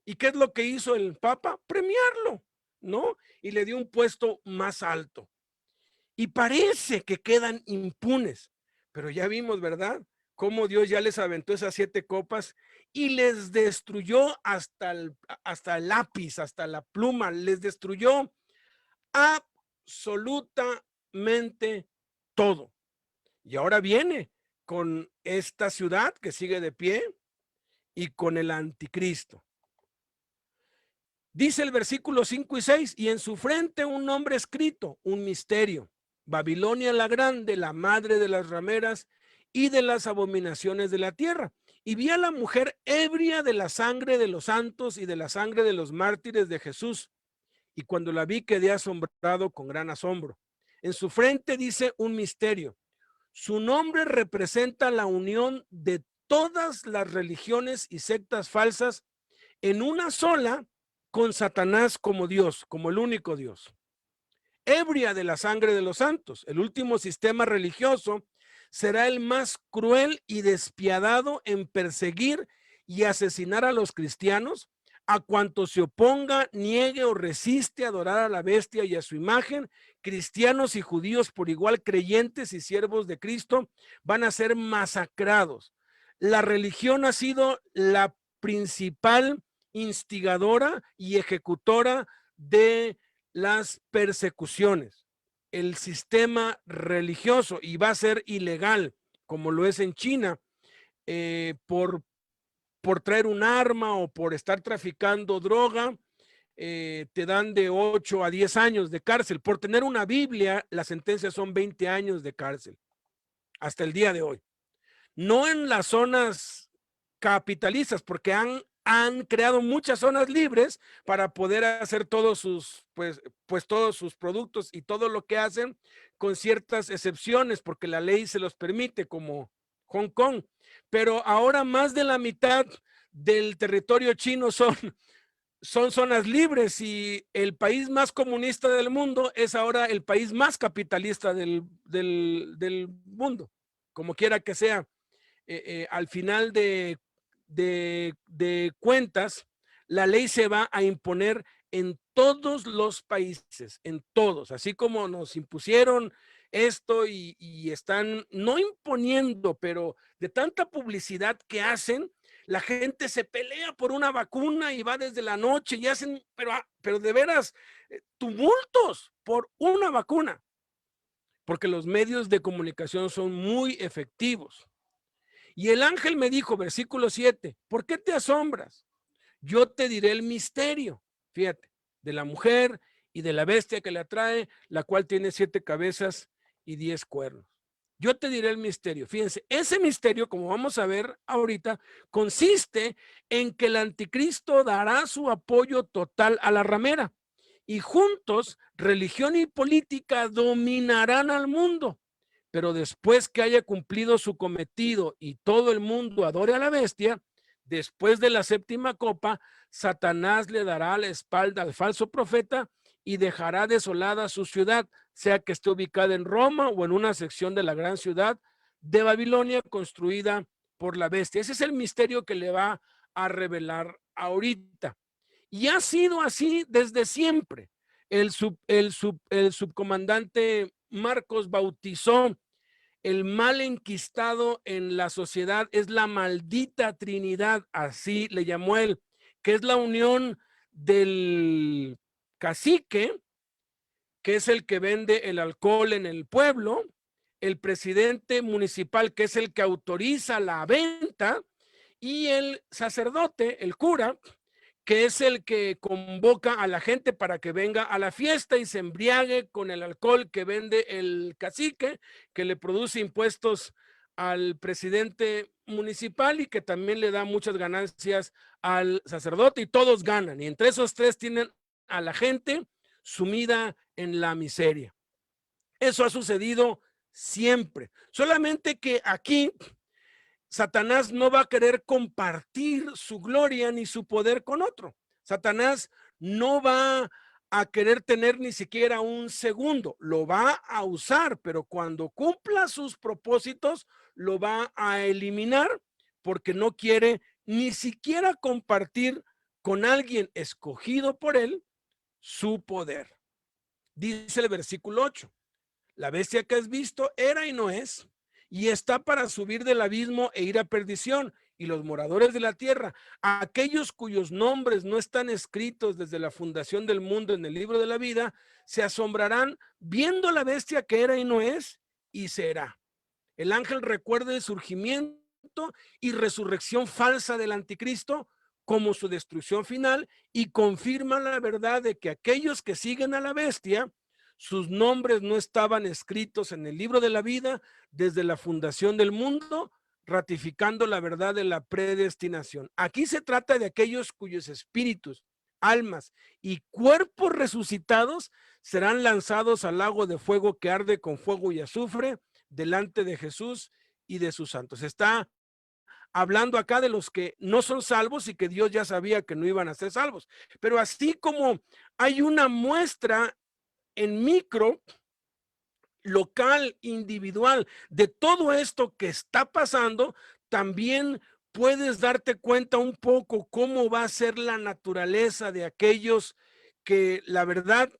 A: ¿Y qué es lo que hizo el Papa? Premiarlo, ¿no? Y le dio un puesto más alto. Y parece que quedan impunes, pero ya vimos, ¿verdad? Cómo Dios ya les aventó esas 7 copas y les destruyó hasta el lápiz, hasta la pluma, les destruyó absolutamente todo. Y ahora viene con esta ciudad que sigue de pie y con el anticristo. Dice el versículo 5 y 6, y en su frente un nombre escrito, un misterio. Babilonia la grande, la madre de las rameras y de las abominaciones de la tierra. Y vi a la mujer ebria de la sangre de los santos y de la sangre de los mártires de Jesús. Y cuando la vi quedé asombrado con gran asombro. En su frente dice un misterio. Su nombre representa la unión de todas las religiones y sectas falsas en una sola, con Satanás como Dios, como el único Dios. Ebria de la sangre de los santos, el último sistema religioso será el más cruel y despiadado en perseguir y asesinar a los cristianos, a cuanto se oponga, niegue o resiste a adorar a la bestia y a su imagen. Cristianos y judíos por igual, creyentes y siervos de Cristo, van a ser masacrados. La religión ha sido la principal instigadora y ejecutora de las persecuciones. El sistema religioso, y va a ser ilegal, como lo es en China, por traer un arma o por estar traficando droga, te dan de 8 a 10 años de cárcel. Por tener una Biblia, las sentencias son 20 años de cárcel, hasta el día de hoy. No en las zonas capitalistas, porque han creado muchas zonas libres para poder hacer todos sus, pues todos sus productos y todo lo que hacen, con ciertas excepciones, porque la ley se los permite, como Hong Kong. Pero ahora más de la mitad del territorio chino son zonas libres, y el país más comunista del mundo es ahora el país más capitalista del mundo, como quiera que sea. Al final de cuentas, la ley se va a imponer en todos los países, en todos, así como nos impusieron esto y están no imponiendo, pero de tanta publicidad que hacen, la gente se pelea por una vacuna y va desde la noche y hacen, pero de veras, tumultos por una vacuna, porque los medios de comunicación son muy efectivos. Y el ángel me dijo, versículo 7, ¿por qué te asombras? Yo te diré el misterio, fíjate, de la mujer y de la bestia que la trae, la cual tiene 7 cabezas y 10 cuernos. Yo te diré el misterio. Fíjense, ese misterio, como vamos a ver ahorita, consiste en que el anticristo dará su apoyo total a la ramera, y juntos religión y política dominarán al mundo. Pero después que haya cumplido su cometido y todo el mundo adore a la bestia, después de la 7ª copa, Satanás le dará la espalda al falso profeta y dejará desolada su ciudad, sea que esté ubicada en Roma o en una sección de la gran ciudad de Babilonia construida por la bestia. Ese es el misterio que le va a revelar ahorita. Y ha sido así desde siempre. El subcomandante Marcos bautizó el mal enquistado en la sociedad, es la maldita Trinidad, así le llamó él, que es la unión del cacique, que es el que vende el alcohol en el pueblo, el presidente municipal, que es el que autoriza la venta, y el sacerdote, el cura, que es el que convoca a la gente para que venga a la fiesta y se embriague con el alcohol que vende el cacique, que le produce impuestos al presidente municipal y que también le da muchas ganancias al sacerdote, y todos ganan. Y entre esos 3 tienen a la gente sumida en la miseria. Eso ha sucedido siempre. Solamente que aquí Satanás no va a querer compartir su gloria ni su poder con otro. Satanás no va a querer tener ni siquiera un segundo, lo va a usar, pero cuando cumpla sus propósitos, lo va a eliminar porque no quiere ni siquiera compartir con alguien escogido por él su poder. Dice el versículo 8. La bestia que has visto era y no es, y está para subir del abismo e ir a perdición. Y los moradores de la tierra, aquellos cuyos nombres no están escritos desde la fundación del mundo en el libro de la vida, se asombrarán viendo la bestia que era y no es, y será. El ángel recuerda el surgimiento y resurrección falsa del anticristo como su destrucción final y confirma la verdad de que aquellos que siguen a la bestia, sus nombres no estaban escritos en el libro de la vida desde la fundación del mundo, ratificando la verdad de la predestinación. Aquí se trata de aquellos cuyos espíritus, almas y cuerpos resucitados serán lanzados al lago de fuego que arde con fuego y azufre delante de Jesús y de sus santos. Está hablando acá de los que no son salvos y que Dios ya sabía que no iban a ser salvos. Pero así como hay una muestra en micro, local, individual, de todo esto que está pasando, también puedes darte cuenta un poco cómo va a ser la naturaleza de aquellos que la verdad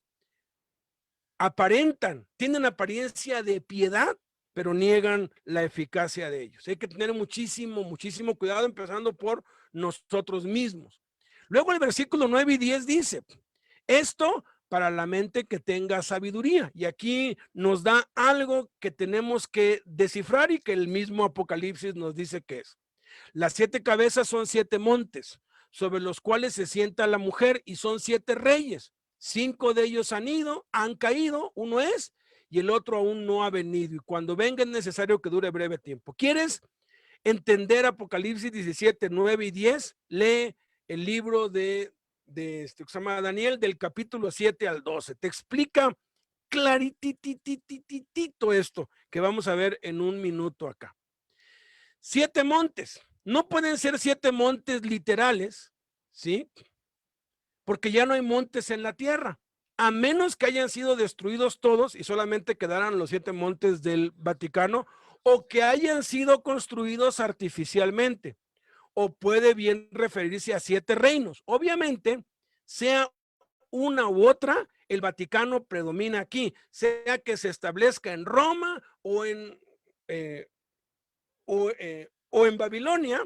A: aparentan, tienen apariencia de piedad, pero niegan la eficacia de ellos. Hay que tener muchísimo cuidado, empezando por nosotros mismos. Luego el versículo 9 y 10 dice, esto para la mente que tenga sabiduría. Y aquí nos da algo que tenemos que descifrar y que el mismo Apocalipsis nos dice que es. Las 7 cabezas son 7 montes, sobre los cuales se sienta la mujer, y son 7 reyes. 5 de ellos han caído, uno es, y el otro aún no ha venido. Y cuando venga es necesario que dure breve tiempo. ¿Quieres entender Apocalipsis 17, 9 y 10? Lee el libro de que se llama Daniel, del capítulo 7 al 12. Te explica clarititititito esto que vamos a ver en un minuto acá. 7 montes. No pueden ser 7 montes literales, ¿sí? Porque ya no hay montes en la tierra, a menos que hayan sido destruidos todos y solamente quedaran los 7 montes del Vaticano, o que hayan sido construidos artificialmente, o puede bien referirse a 7 reinos. Obviamente, sea una u otra, el Vaticano predomina aquí, sea que se establezca en Roma eh, o en Babilonia.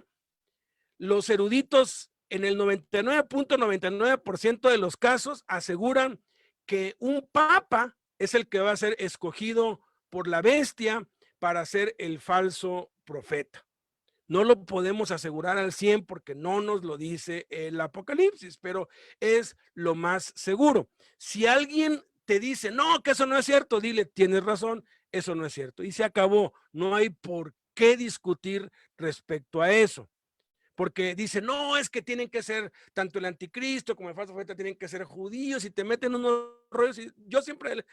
A: Los eruditos en el 99.99% de los casos aseguran que un papa es el que va a ser escogido por la bestia para ser el falso profeta. No lo podemos asegurar al 100 porque no nos lo dice el Apocalipsis, pero es lo más seguro. Si alguien te dice, no, que eso no es cierto, dile, tienes razón, eso no es cierto. Y se acabó. No hay por qué discutir respecto a eso. Porque dice, no, es que tienen que ser tanto el anticristo como el falso profeta, tienen que ser judíos, y te meten unos rollos. Y yo siempre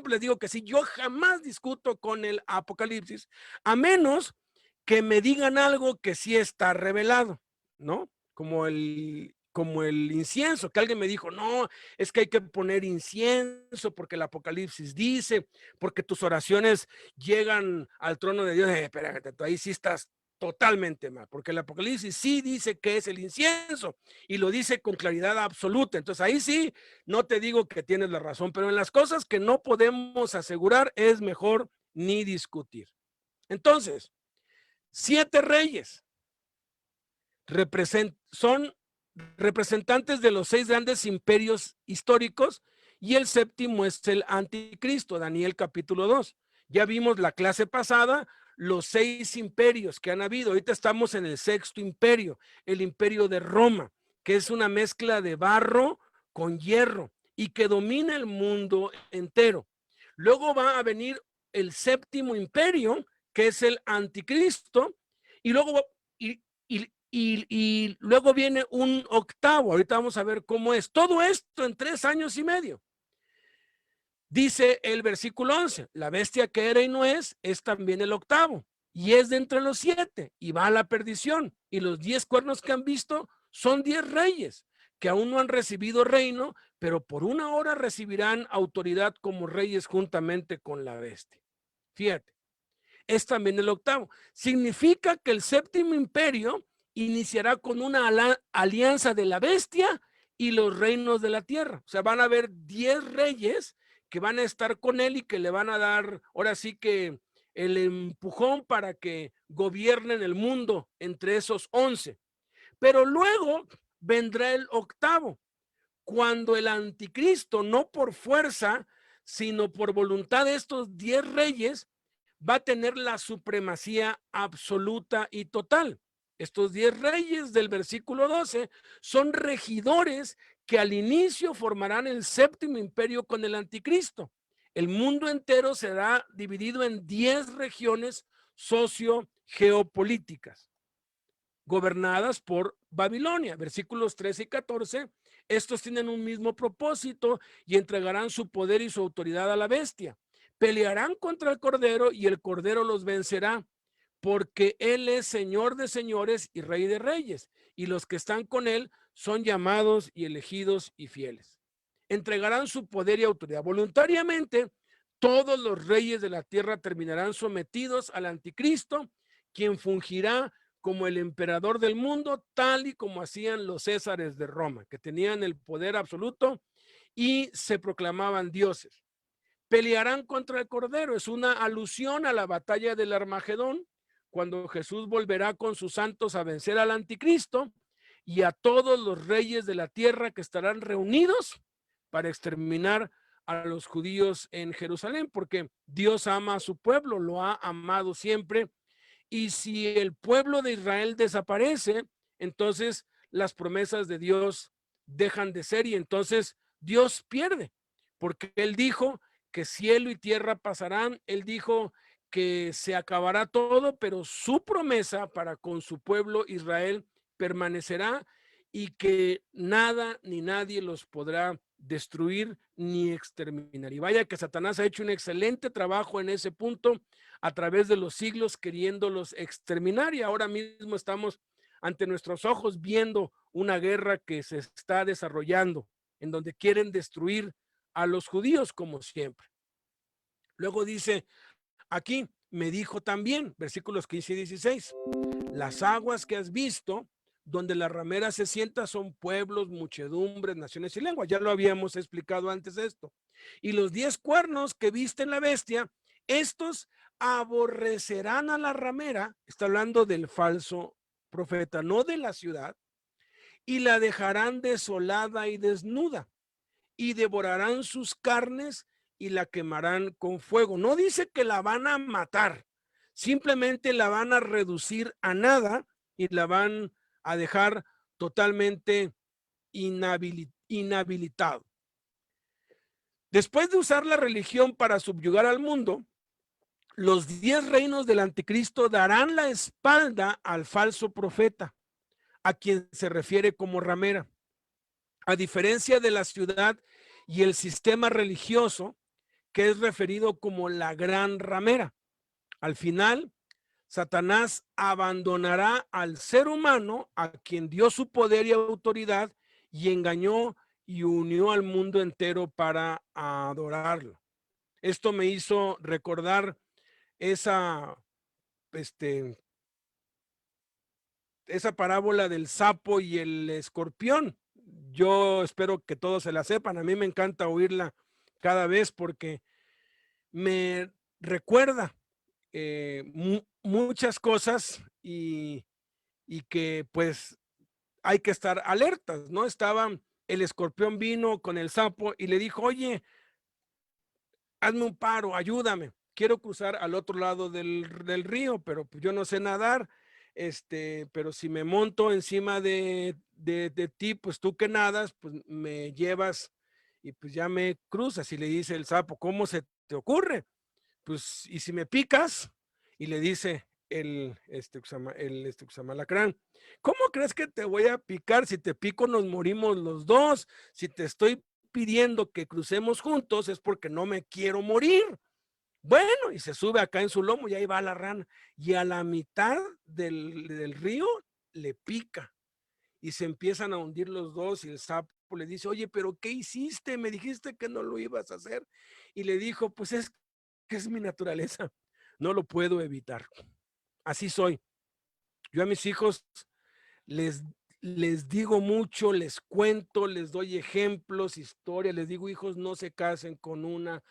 A: les digo que sí, yo jamás discuto con el Apocalipsis, a menos que me digan algo que sí está revelado, ¿no? Como el incienso, que alguien me dijo, no, es que hay que poner incienso porque el Apocalipsis dice, porque tus oraciones llegan al trono de Dios. Espérate, tú ahí sí estás totalmente mal, porque el Apocalipsis sí dice que es el incienso y lo dice con claridad absoluta. Entonces ahí sí, no te digo que tienes la razón, pero en las cosas que no podemos asegurar es mejor ni discutir. Entonces, 7 reyes son representantes de los 6 grandes imperios históricos, y el séptimo es el anticristo, Daniel capítulo 2. Ya vimos la clase pasada los 6 imperios que han habido. Ahorita estamos en el 6º imperio, el imperio de Roma, que es una mezcla de barro con hierro y que domina el mundo entero. Luego va a venir el 7º imperio, que es el anticristo, y luego y luego viene un 8º. Ahorita vamos a ver cómo es todo esto en 3 años y medio. Dice el versículo 11, la bestia que era y no es también el octavo, y es de entre los 7, y va a la perdición. Y los 10 cuernos que han visto son 10 reyes, que aún no han recibido reino, pero por una hora recibirán autoridad como reyes juntamente con la bestia. Fíjate, es también el octavo. Significa que el séptimo imperio iniciará con una alianza de la bestia y los reinos de la tierra. O sea, van a haber 10 reyes que van a estar con él y que le van a dar, ahora sí que el empujón para que gobiernen el mundo entre esos 11. Pero luego vendrá el octavo, cuando el anticristo, no por fuerza, sino por voluntad de estos 10 reyes, va a tener la supremacía absoluta y total. Estos 10 reyes del versículo 12 son regidores que al inicio formarán el séptimo imperio con el anticristo. El mundo entero será dividido en 10 regiones socio-geopolíticas gobernadas por Babilonia. Versículos 13 y 14. Estos tienen un mismo propósito y entregarán su poder y su autoridad a la bestia. Pelearán contra el Cordero y el Cordero los vencerá, porque Él es Señor de señores y Rey de reyes, y los que están con Él son llamados y elegidos y fieles. Entregarán su poder y autoridad. Voluntariamente, todos los reyes de la tierra terminarán sometidos al anticristo, quien fungirá como el emperador del mundo, tal y como hacían los césares de Roma, que tenían el poder absoluto y se proclamaban dioses. Pelearán contra el Cordero, es una alusión a la batalla del Armagedón, cuando Jesús volverá con sus santos a vencer al anticristo y a todos los reyes de la tierra que estarán reunidos para exterminar a los judíos en Jerusalén, porque Dios ama a su pueblo, lo ha amado siempre. Y si el pueblo de Israel desaparece, entonces las promesas de Dios dejan de ser y entonces Dios pierde, porque Él dijo que cielo y tierra pasarán, Él dijo que se acabará todo, pero su promesa para con su pueblo Israel permanecerá y que nada ni nadie los podrá destruir ni exterminar. Y vaya que Satanás ha hecho un excelente trabajo en ese punto a través de los siglos queriéndolos exterminar y ahora mismo estamos ante nuestros ojos viendo una guerra que se está desarrollando en donde quieren destruir a los judíos como siempre. Luego dice aquí, me dijo también, versículos 15 y 16, las aguas que has visto, donde la ramera se sienta, son pueblos, muchedumbres, naciones y lenguas. Ya lo habíamos explicado antes esto. Y los 10 cuernos que viste en la bestia, estos aborrecerán a la ramera, está hablando del falso profeta, no de la ciudad, y la dejarán desolada y desnuda, y devorarán sus carnes y la quemarán con fuego. No dice que la van a matar, simplemente la van a reducir a nada y la van a dejar totalmente inhabilitado. Después de usar la religión para subyugar al mundo, los 10 reinos del anticristo darán la espalda al falso profeta, a quien se refiere como ramera. A diferencia de la ciudad y el sistema religioso, que es referido como la gran ramera. Al final, Satanás abandonará al ser humano a quien dio su poder y autoridad y engañó y unió al mundo entero para adorarlo. Esto me hizo recordar esa, esa parábola del sapo y el escorpión. Yo espero que todos se la sepan. A mí me encanta oírla cada vez porque me recuerda muchas cosas y que pues hay que estar alertas, ¿no? El escorpión vino con el sapo y le dijo, oye, hazme un paro, ayúdame. Quiero cruzar al otro lado del río, pero pues yo no sé nadar, pero si me monto encima de ti, pues tú que nadas, pues me llevas y pues ya me cruzas. Y le dice el sapo, ¿cómo se te ocurre? Pues, y si me picas, y le dice el alacrán, ¿cómo crees que te voy a picar? Si te pico nos morimos los dos, si te estoy pidiendo que crucemos juntos es porque no me quiero morir. Bueno, y se sube acá en su lomo y ahí va la rana. Y a la mitad del río le pica y se empiezan a hundir los dos y el sapo le dice, oye, pero ¿qué hiciste? Me dijiste que no lo ibas a hacer. Y le dijo, pues es que es mi naturaleza, no lo puedo evitar. Así soy. Yo a mis hijos les, les digo mucho, les cuento, les doy ejemplos, historias, les digo, hijos, no se casen con una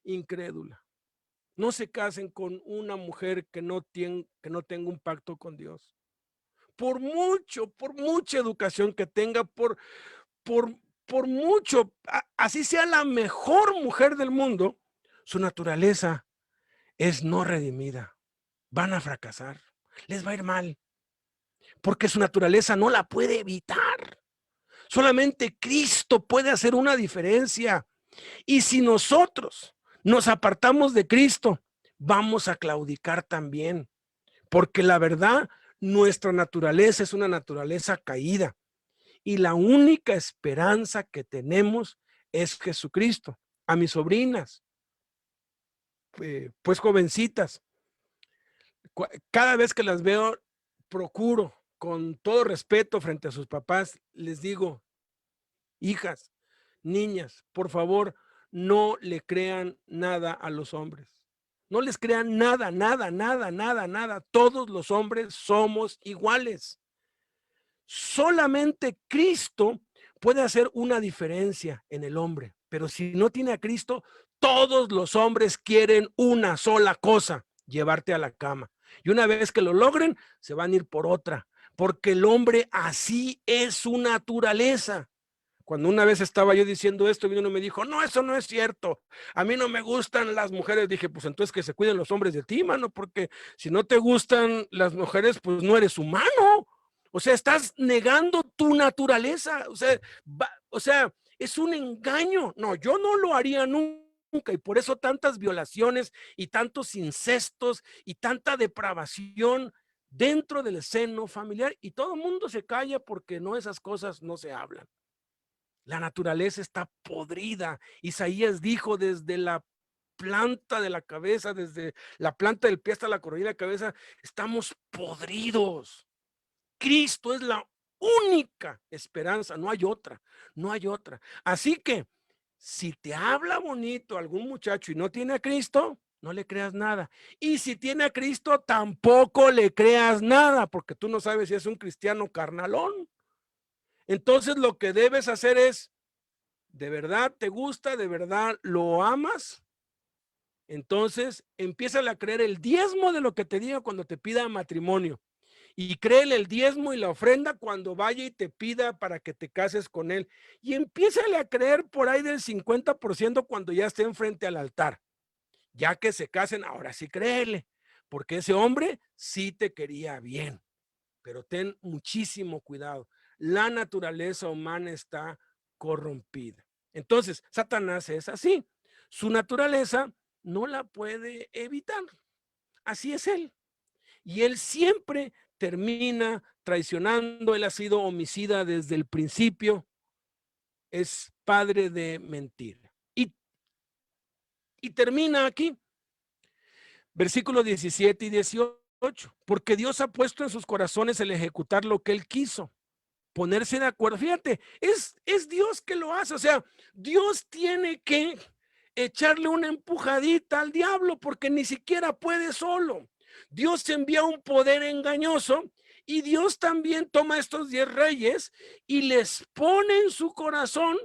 A: incrédula. No se casen con una mujer que no tenga un pacto con Dios. Por mucha educación que tenga, por, por mucho, así sea la mejor mujer del mundo, su naturaleza es no redimida. Van a fracasar, les va a ir mal, porque su naturaleza no la puede evitar. Solamente Cristo puede hacer una diferencia. Y si nosotros nos apartamos de Cristo, vamos a claudicar también, porque la verdad, nuestra naturaleza es una naturaleza caída y la única esperanza que tenemos es Jesucristo. A mis sobrinas, pues jovencitas, cada vez que las veo, procuro con todo respeto frente a sus papás, les digo, hijas, niñas, por favor, no le crean nada a los hombres. No les crean nada, nada, nada, nada, nada. Todos los hombres somos iguales. Solamente Cristo puede hacer una diferencia en el hombre, pero si no tiene a Cristo, todos los hombres quieren una sola cosa, llevarte a la cama. Y una vez que lo logren, se van a ir por otra, porque el hombre así es su naturaleza. Cuando una vez estaba yo diciendo esto, uno me dijo, no, eso no es cierto. A mí no me gustan las mujeres. Dije, pues entonces que se cuiden los hombres de ti, mano, porque si no te gustan las mujeres, pues no eres humano. O sea, estás negando tu naturaleza. O sea, es un engaño. No, yo no lo haría nunca. Y por eso tantas violaciones y tantos incestos y tanta depravación dentro del seno familiar. Y todo el mundo se calla porque no, esas cosas no se hablan. La naturaleza está podrida. Isaías dijo desde la planta de la cabeza, desde la planta del pie hasta la coronilla de la cabeza, estamos podridos. Cristo es la única esperanza, no hay otra, no hay otra. Así que si te habla bonito algún muchacho y no tiene a Cristo, no le creas nada. Y si tiene a Cristo, tampoco le creas nada, porque tú no sabes si es un cristiano carnalón. Entonces lo que debes hacer es, ¿de verdad te gusta? ¿De verdad lo amas? Entonces empieza a creer el diezmo de lo que te diga cuando te pida matrimonio. Y créele el diezmo y la ofrenda cuando vaya y te pida para que te cases con él. Y empiézale a creer por ahí del 50% cuando ya estén frente al altar. Ya que se casen, ahora sí créele, porque ese hombre sí te quería bien. Pero ten muchísimo cuidado. La naturaleza humana está corrompida. Entonces, Satanás es así. Su naturaleza no la puede evitar. Así es él. Y él siempre termina traicionando. Él ha sido homicida desde el principio. Es padre de mentira. Y termina aquí, versículos 17 y 18. Porque Dios ha puesto en sus corazones el ejecutar lo que él quiso. Ponerse de acuerdo. Fíjate, es Dios que lo hace. O sea, Dios tiene que echarle una empujadita al diablo porque ni siquiera puede solo. Dios envía un poder engañoso y Dios también toma a estos 10 reyes y les pone en su corazón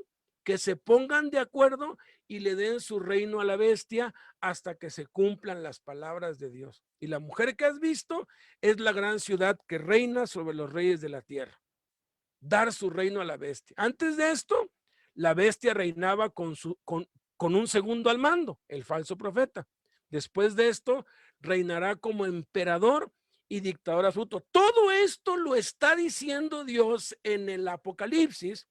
A: que se pongan de acuerdo y le den su reino a la bestia hasta que se cumplan las palabras de Dios. Y la mujer que has visto es la gran ciudad que reina sobre los reyes de la tierra. Dar su reino a la bestia. Antes de esto, la bestia reinaba con un segundo al mando, el falso profeta. Después de esto, reinará como emperador y dictador absoluto. Todo esto lo está diciendo Dios en el Apocalipsis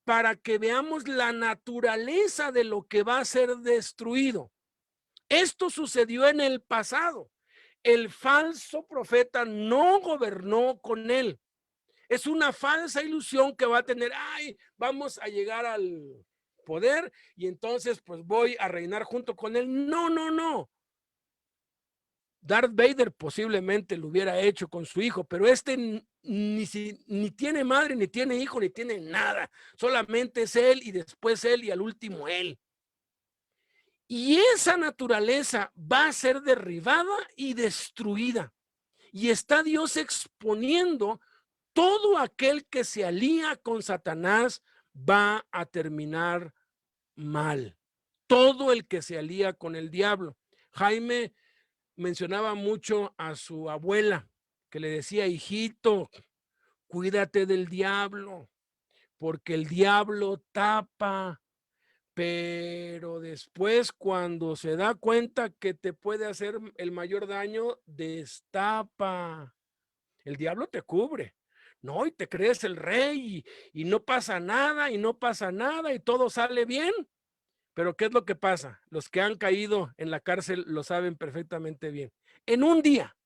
A: para que veamos la naturaleza de lo que va a ser destruido. Esto sucedió en el pasado. El falso profeta no gobernó con él. Es una falsa ilusión que va a tener, ay, vamos a llegar poder y entonces pues voy a reinar junto con él. No, no, no. Darth Vader posiblemente lo hubiera hecho con su hijo, pero ni tiene madre, ni tiene hijo, ni tiene nada. Solamente es él y después él y al último él. Y esa naturaleza va a ser derribada y destruida. Y está Dios exponiendo todo aquel que se alía con Satanás va a terminar mal. Todo el que se alía con el diablo. Jaime mencionaba mucho a su abuela, que le decía, hijito, cuídate del diablo, porque el diablo tapa, pero después cuando se da cuenta que te puede hacer el mayor daño, destapa. El diablo te cubre, ¿no? Y te crees el rey y no pasa nada, y no pasa nada, y todo sale bien. Pero ¿qué es lo que pasa? Los que han caído en la cárcel lo saben perfectamente bien. En un día,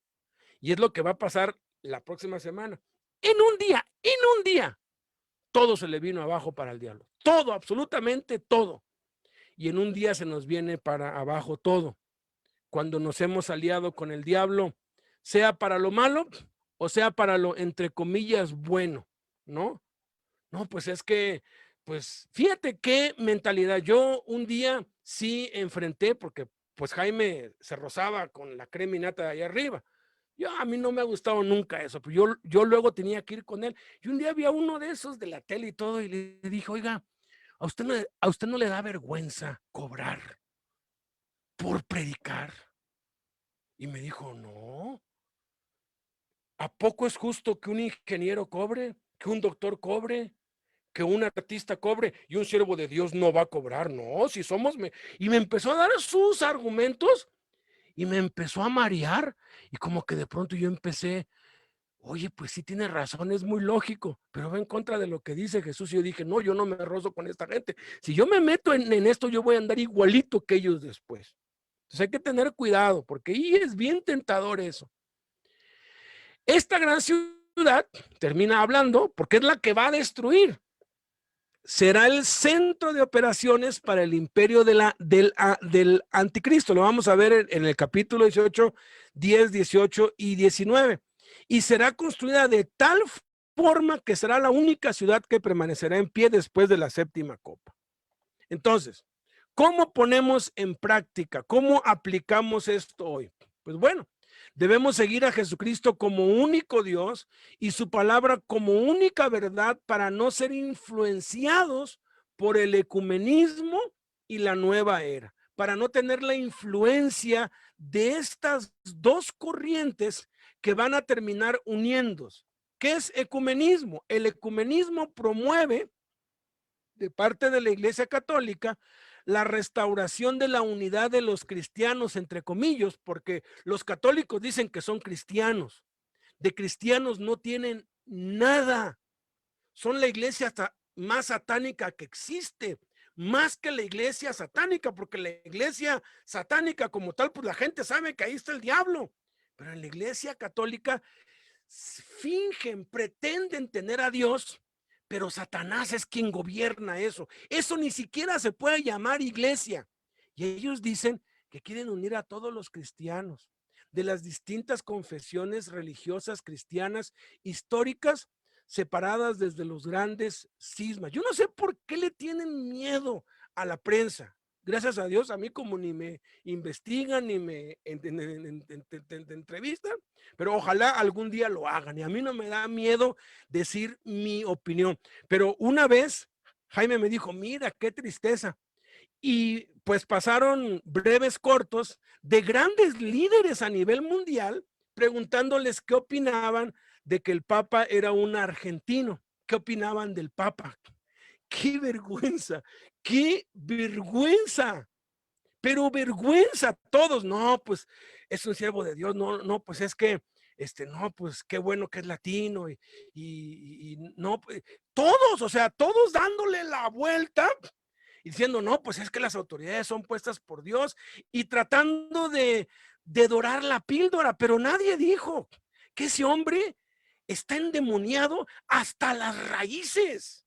A: y es lo que va a pasar la próxima semana, en un día, todo se le vino abajo para el diablo. Todo, absolutamente todo. Y en un día se nos viene para abajo todo. Cuando nos hemos aliado con el diablo, sea para lo malo o sea para lo, entre comillas, bueno, ¿no? No, pues es que, pues fíjate qué mentalidad. Yo un día sí enfrenté, porque pues Jaime se rozaba con la creminata de ahí arriba. A mí no me ha gustado nunca eso, pues yo luego tenía que ir con él. Y un día había uno de esos de la tele y todo, y le dije, oiga, a usted no le da vergüenza cobrar por predicar? Y me dijo, no, ¿a poco es justo que un ingeniero cobre, que un doctor cobre, que un artista cobre y un siervo de Dios no va a cobrar? No, si somos... Y me empezó a dar sus argumentos y me empezó a marear y como que de pronto yo empecé, oye, pues sí tiene razón, es muy lógico, pero va en contra de lo que dice Jesús. Y yo dije, no, yo no me rozo con esta gente. Si yo me meto en esto, yo voy a andar igualito que ellos después. Entonces hay que tener cuidado porque ahí es bien tentador eso. Esta gran ciudad, termina hablando, porque es la que va a destruir, será el centro de operaciones para el imperio del anticristo. Lo vamos a ver en el capítulo 18, 10, 18 y 19. Y será construida de tal forma que será la única ciudad que permanecerá en pie después de la séptima copa. Entonces, ¿cómo ponemos en práctica? ¿Cómo aplicamos esto hoy? Pues bueno, debemos seguir a Jesucristo como único Dios y su palabra como única verdad para no ser influenciados por el ecumenismo y la nueva era, para no tener la influencia de estas dos corrientes que van a terminar uniéndose. ¿Qué es ecumenismo? El ecumenismo promueve de parte de la Iglesia Católica la restauración de la unidad de los cristianos, entre comillas, porque los católicos dicen que son cristianos. De cristianos no tienen nada. Son la iglesia más satánica que existe, más que la iglesia satánica, porque la iglesia satánica como tal, pues la gente sabe que ahí está el diablo. Pero en la iglesia católica fingen, pretenden tener a Dios, pero Satanás es quien gobierna eso. Eso ni siquiera se puede llamar iglesia. Y ellos dicen que quieren unir a todos los cristianos de las distintas confesiones religiosas cristianas históricas, separadas desde los grandes cismas. Yo no sé por qué le tienen miedo a la prensa. Gracias a Dios, a mí como ni me investigan, ni me entrevistan, pero ojalá algún día lo hagan. Y a mí no me da miedo decir mi opinión. Pero una vez Jaime me dijo, mira, qué tristeza. Y pues pasaron breves cortos de grandes líderes a nivel mundial preguntándoles qué opinaban de que el Papa era un argentino, qué opinaban del Papa. ¡Qué vergüenza! ¡Qué vergüenza! Pero vergüenza, todos, no, pues es un siervo de Dios, no, no, pues es que, no, pues qué bueno que es latino y no, pues, todos, o sea, todos dándole la vuelta y diciendo, no, pues es que las autoridades son puestas por Dios y tratando de dorar la píldora, pero nadie dijo que ese hombre está endemoniado hasta las raíces.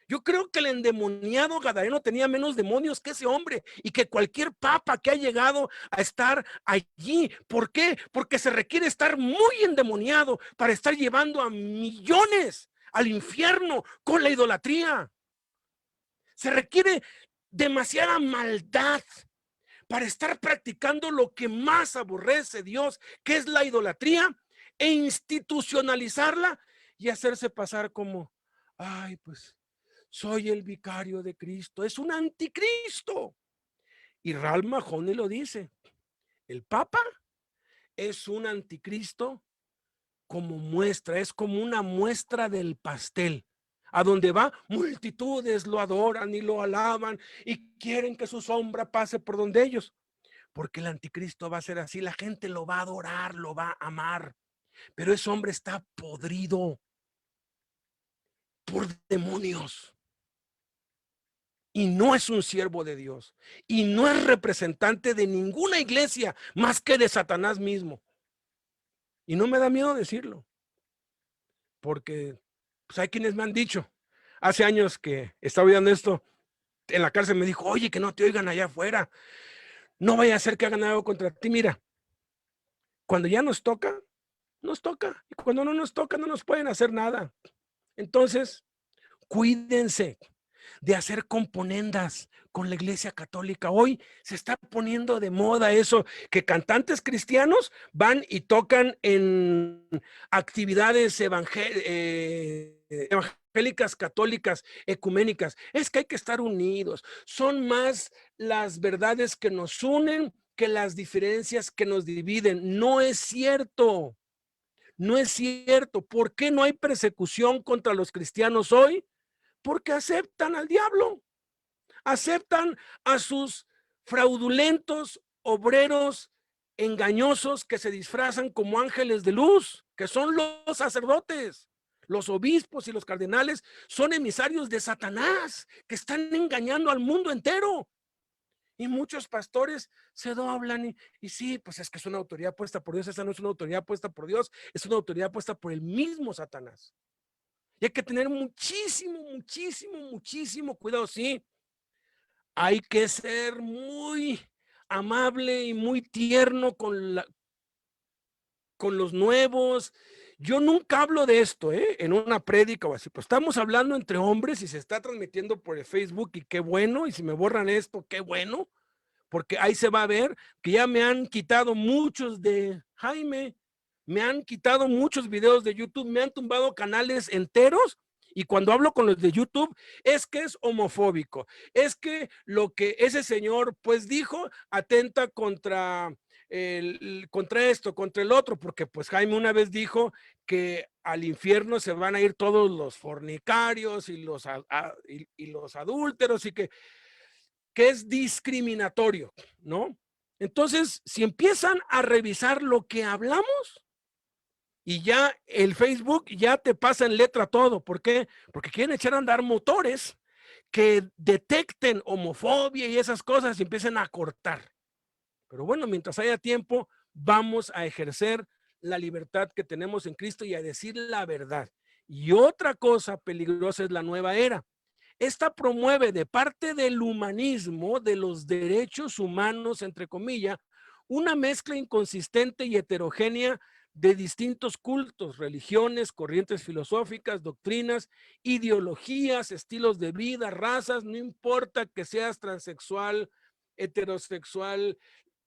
A: Yo creo que el endemoniado gadareno tenía menos demonios que ese hombre y que cualquier papa que ha llegado a estar allí. ¿Por qué? Porque se requiere estar muy endemoniado para estar llevando a millones al infierno con la idolatría. Se requiere demasiada maldad para estar practicando lo que más aborrece Dios, que es la idolatría, e institucionalizarla y hacerse pasar como, ay, pues soy el vicario de Cristo. Es un anticristo. Y Ralph Mahoney lo dice, el Papa es un anticristo como muestra, es como una muestra del pastel. A donde va, multitudes lo adoran y lo alaban y quieren que su sombra pase por donde ellos. Porque el anticristo va a ser así, la gente lo va a adorar, lo va a amar, pero ese hombre está podrido por demonios y no es un siervo de Dios y no es representante de ninguna iglesia más que de Satanás mismo. Y no me da miedo decirlo, porque pues, hay quienes me han dicho, hace años que estaba oyendo esto, en la cárcel me dijo, oye, que no te oigan allá afuera, no vaya a ser que hagan algo contra ti. Mira, cuando ya nos toca, y cuando no nos toca, no nos pueden hacer nada. Entonces, cuídense de hacer componendas con la Iglesia Católica. Hoy se está poniendo de moda eso, que cantantes cristianos van y tocan en actividades evangélicas, católicas, ecuménicas. Es que hay que estar unidos. Son más las verdades que nos unen que las diferencias que nos dividen. No es cierto. No es cierto. ¿Por qué no hay persecución contra los cristianos hoy? Porque aceptan al diablo, aceptan a sus fraudulentos obreros engañosos que se disfrazan como ángeles de luz, que son los sacerdotes. Los obispos y los cardenales son emisarios de Satanás, que están engañando al mundo entero. Y muchos pastores se doblan y sí, pues es que es una autoridad puesta por Dios. Esa no es una autoridad puesta por Dios, es una autoridad puesta por el mismo Satanás. Y hay que tener muchísimo, muchísimo, muchísimo cuidado. Sí, hay que ser muy amable y muy tierno con los nuevos. Yo nunca hablo de esto, en una prédica o así, pues estamos hablando entre hombres y se está transmitiendo por el Facebook y qué bueno, y si me borran esto, qué bueno, porque ahí se va a ver que ya me han quitado muchos de Jaime, me han quitado muchos videos de YouTube, me han tumbado canales enteros. Y cuando hablo con los de YouTube, es que es homofóbico, es que lo que ese señor pues dijo atenta contra esto, contra el otro, porque pues Jaime una vez dijo que al infierno se van a ir todos los fornicarios y los adúlteros y que es discriminatorio, ¿no? Entonces, si empiezan a revisar lo que hablamos y ya el Facebook ya te pasa en letra todo, ¿por qué? Porque quieren echar a andar motores que detecten homofobia y esas cosas y empiecen a cortar. Pero bueno, mientras haya tiempo, vamos a ejercer la libertad que tenemos en Cristo y a decir la verdad. Y otra cosa peligrosa es la nueva era. Esta promueve de parte del humanismo, de los derechos humanos, entre comillas, una mezcla inconsistente y heterogénea de distintos cultos, religiones, corrientes filosóficas, doctrinas, ideologías, estilos de vida, razas, no importa que seas transexual, heterosexual,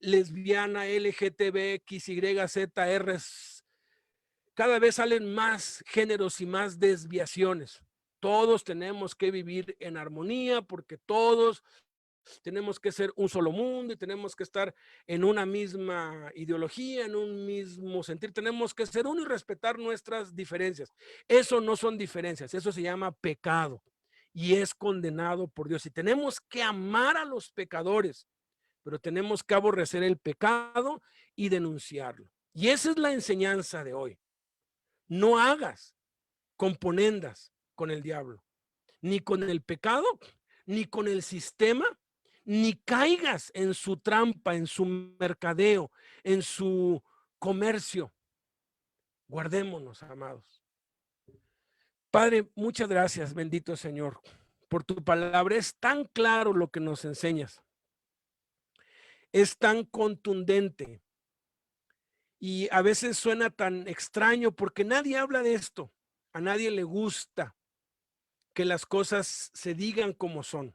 A: lesbiana, LGTB, XYZR, cada vez salen más géneros y más desviaciones. Todos tenemos que vivir en armonía porque todos tenemos que ser un solo mundo y tenemos que estar en una misma ideología, en un mismo sentir. Tenemos que ser uno y respetar nuestras diferencias. Eso no son diferencias, eso se llama pecado y es condenado por Dios. Y tenemos que amar a los pecadores, pero tenemos que aborrecer el pecado y denunciarlo. Y esa es la enseñanza de hoy. No hagas componendas con el diablo, ni con el pecado, ni con el sistema, ni caigas en su trampa, en su mercadeo, en su comercio. Guardémonos, amados. Padre, muchas gracias, bendito Señor, por tu palabra. Es tan claro lo que nos enseñas, es tan contundente y a veces suena tan extraño porque nadie habla de esto. A nadie le gusta que las cosas se digan como son,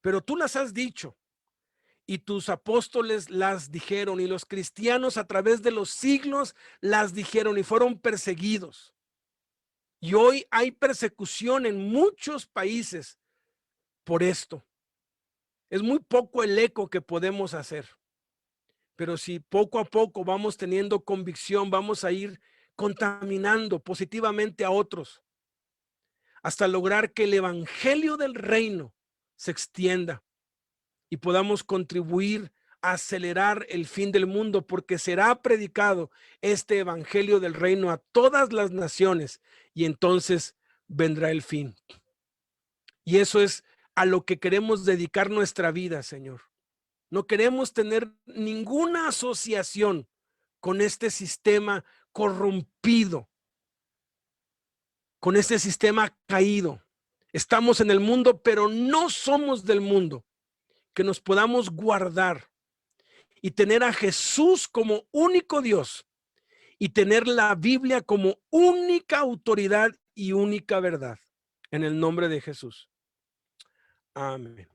A: pero tú las has dicho y tus apóstoles las dijeron y los cristianos a través de los siglos las dijeron y fueron perseguidos. Y hoy hay persecución en muchos países por esto. Es muy poco el eco que podemos hacer, pero si poco a poco vamos teniendo convicción, vamos a ir contaminando positivamente a otros hasta lograr que el evangelio del reino se extienda y podamos contribuir a acelerar el fin del mundo, porque será predicado este evangelio del reino a todas las naciones y entonces vendrá el fin. Y eso es a lo que queremos dedicar nuestra vida, Señor. No queremos tener ninguna asociación con este sistema corrompido, con este sistema caído. Estamos en el mundo, pero no somos del mundo. Que nos podamos guardar y tener a Jesús como único Dios y tener la Biblia como única autoridad y única verdad. En el nombre de Jesús. Amén.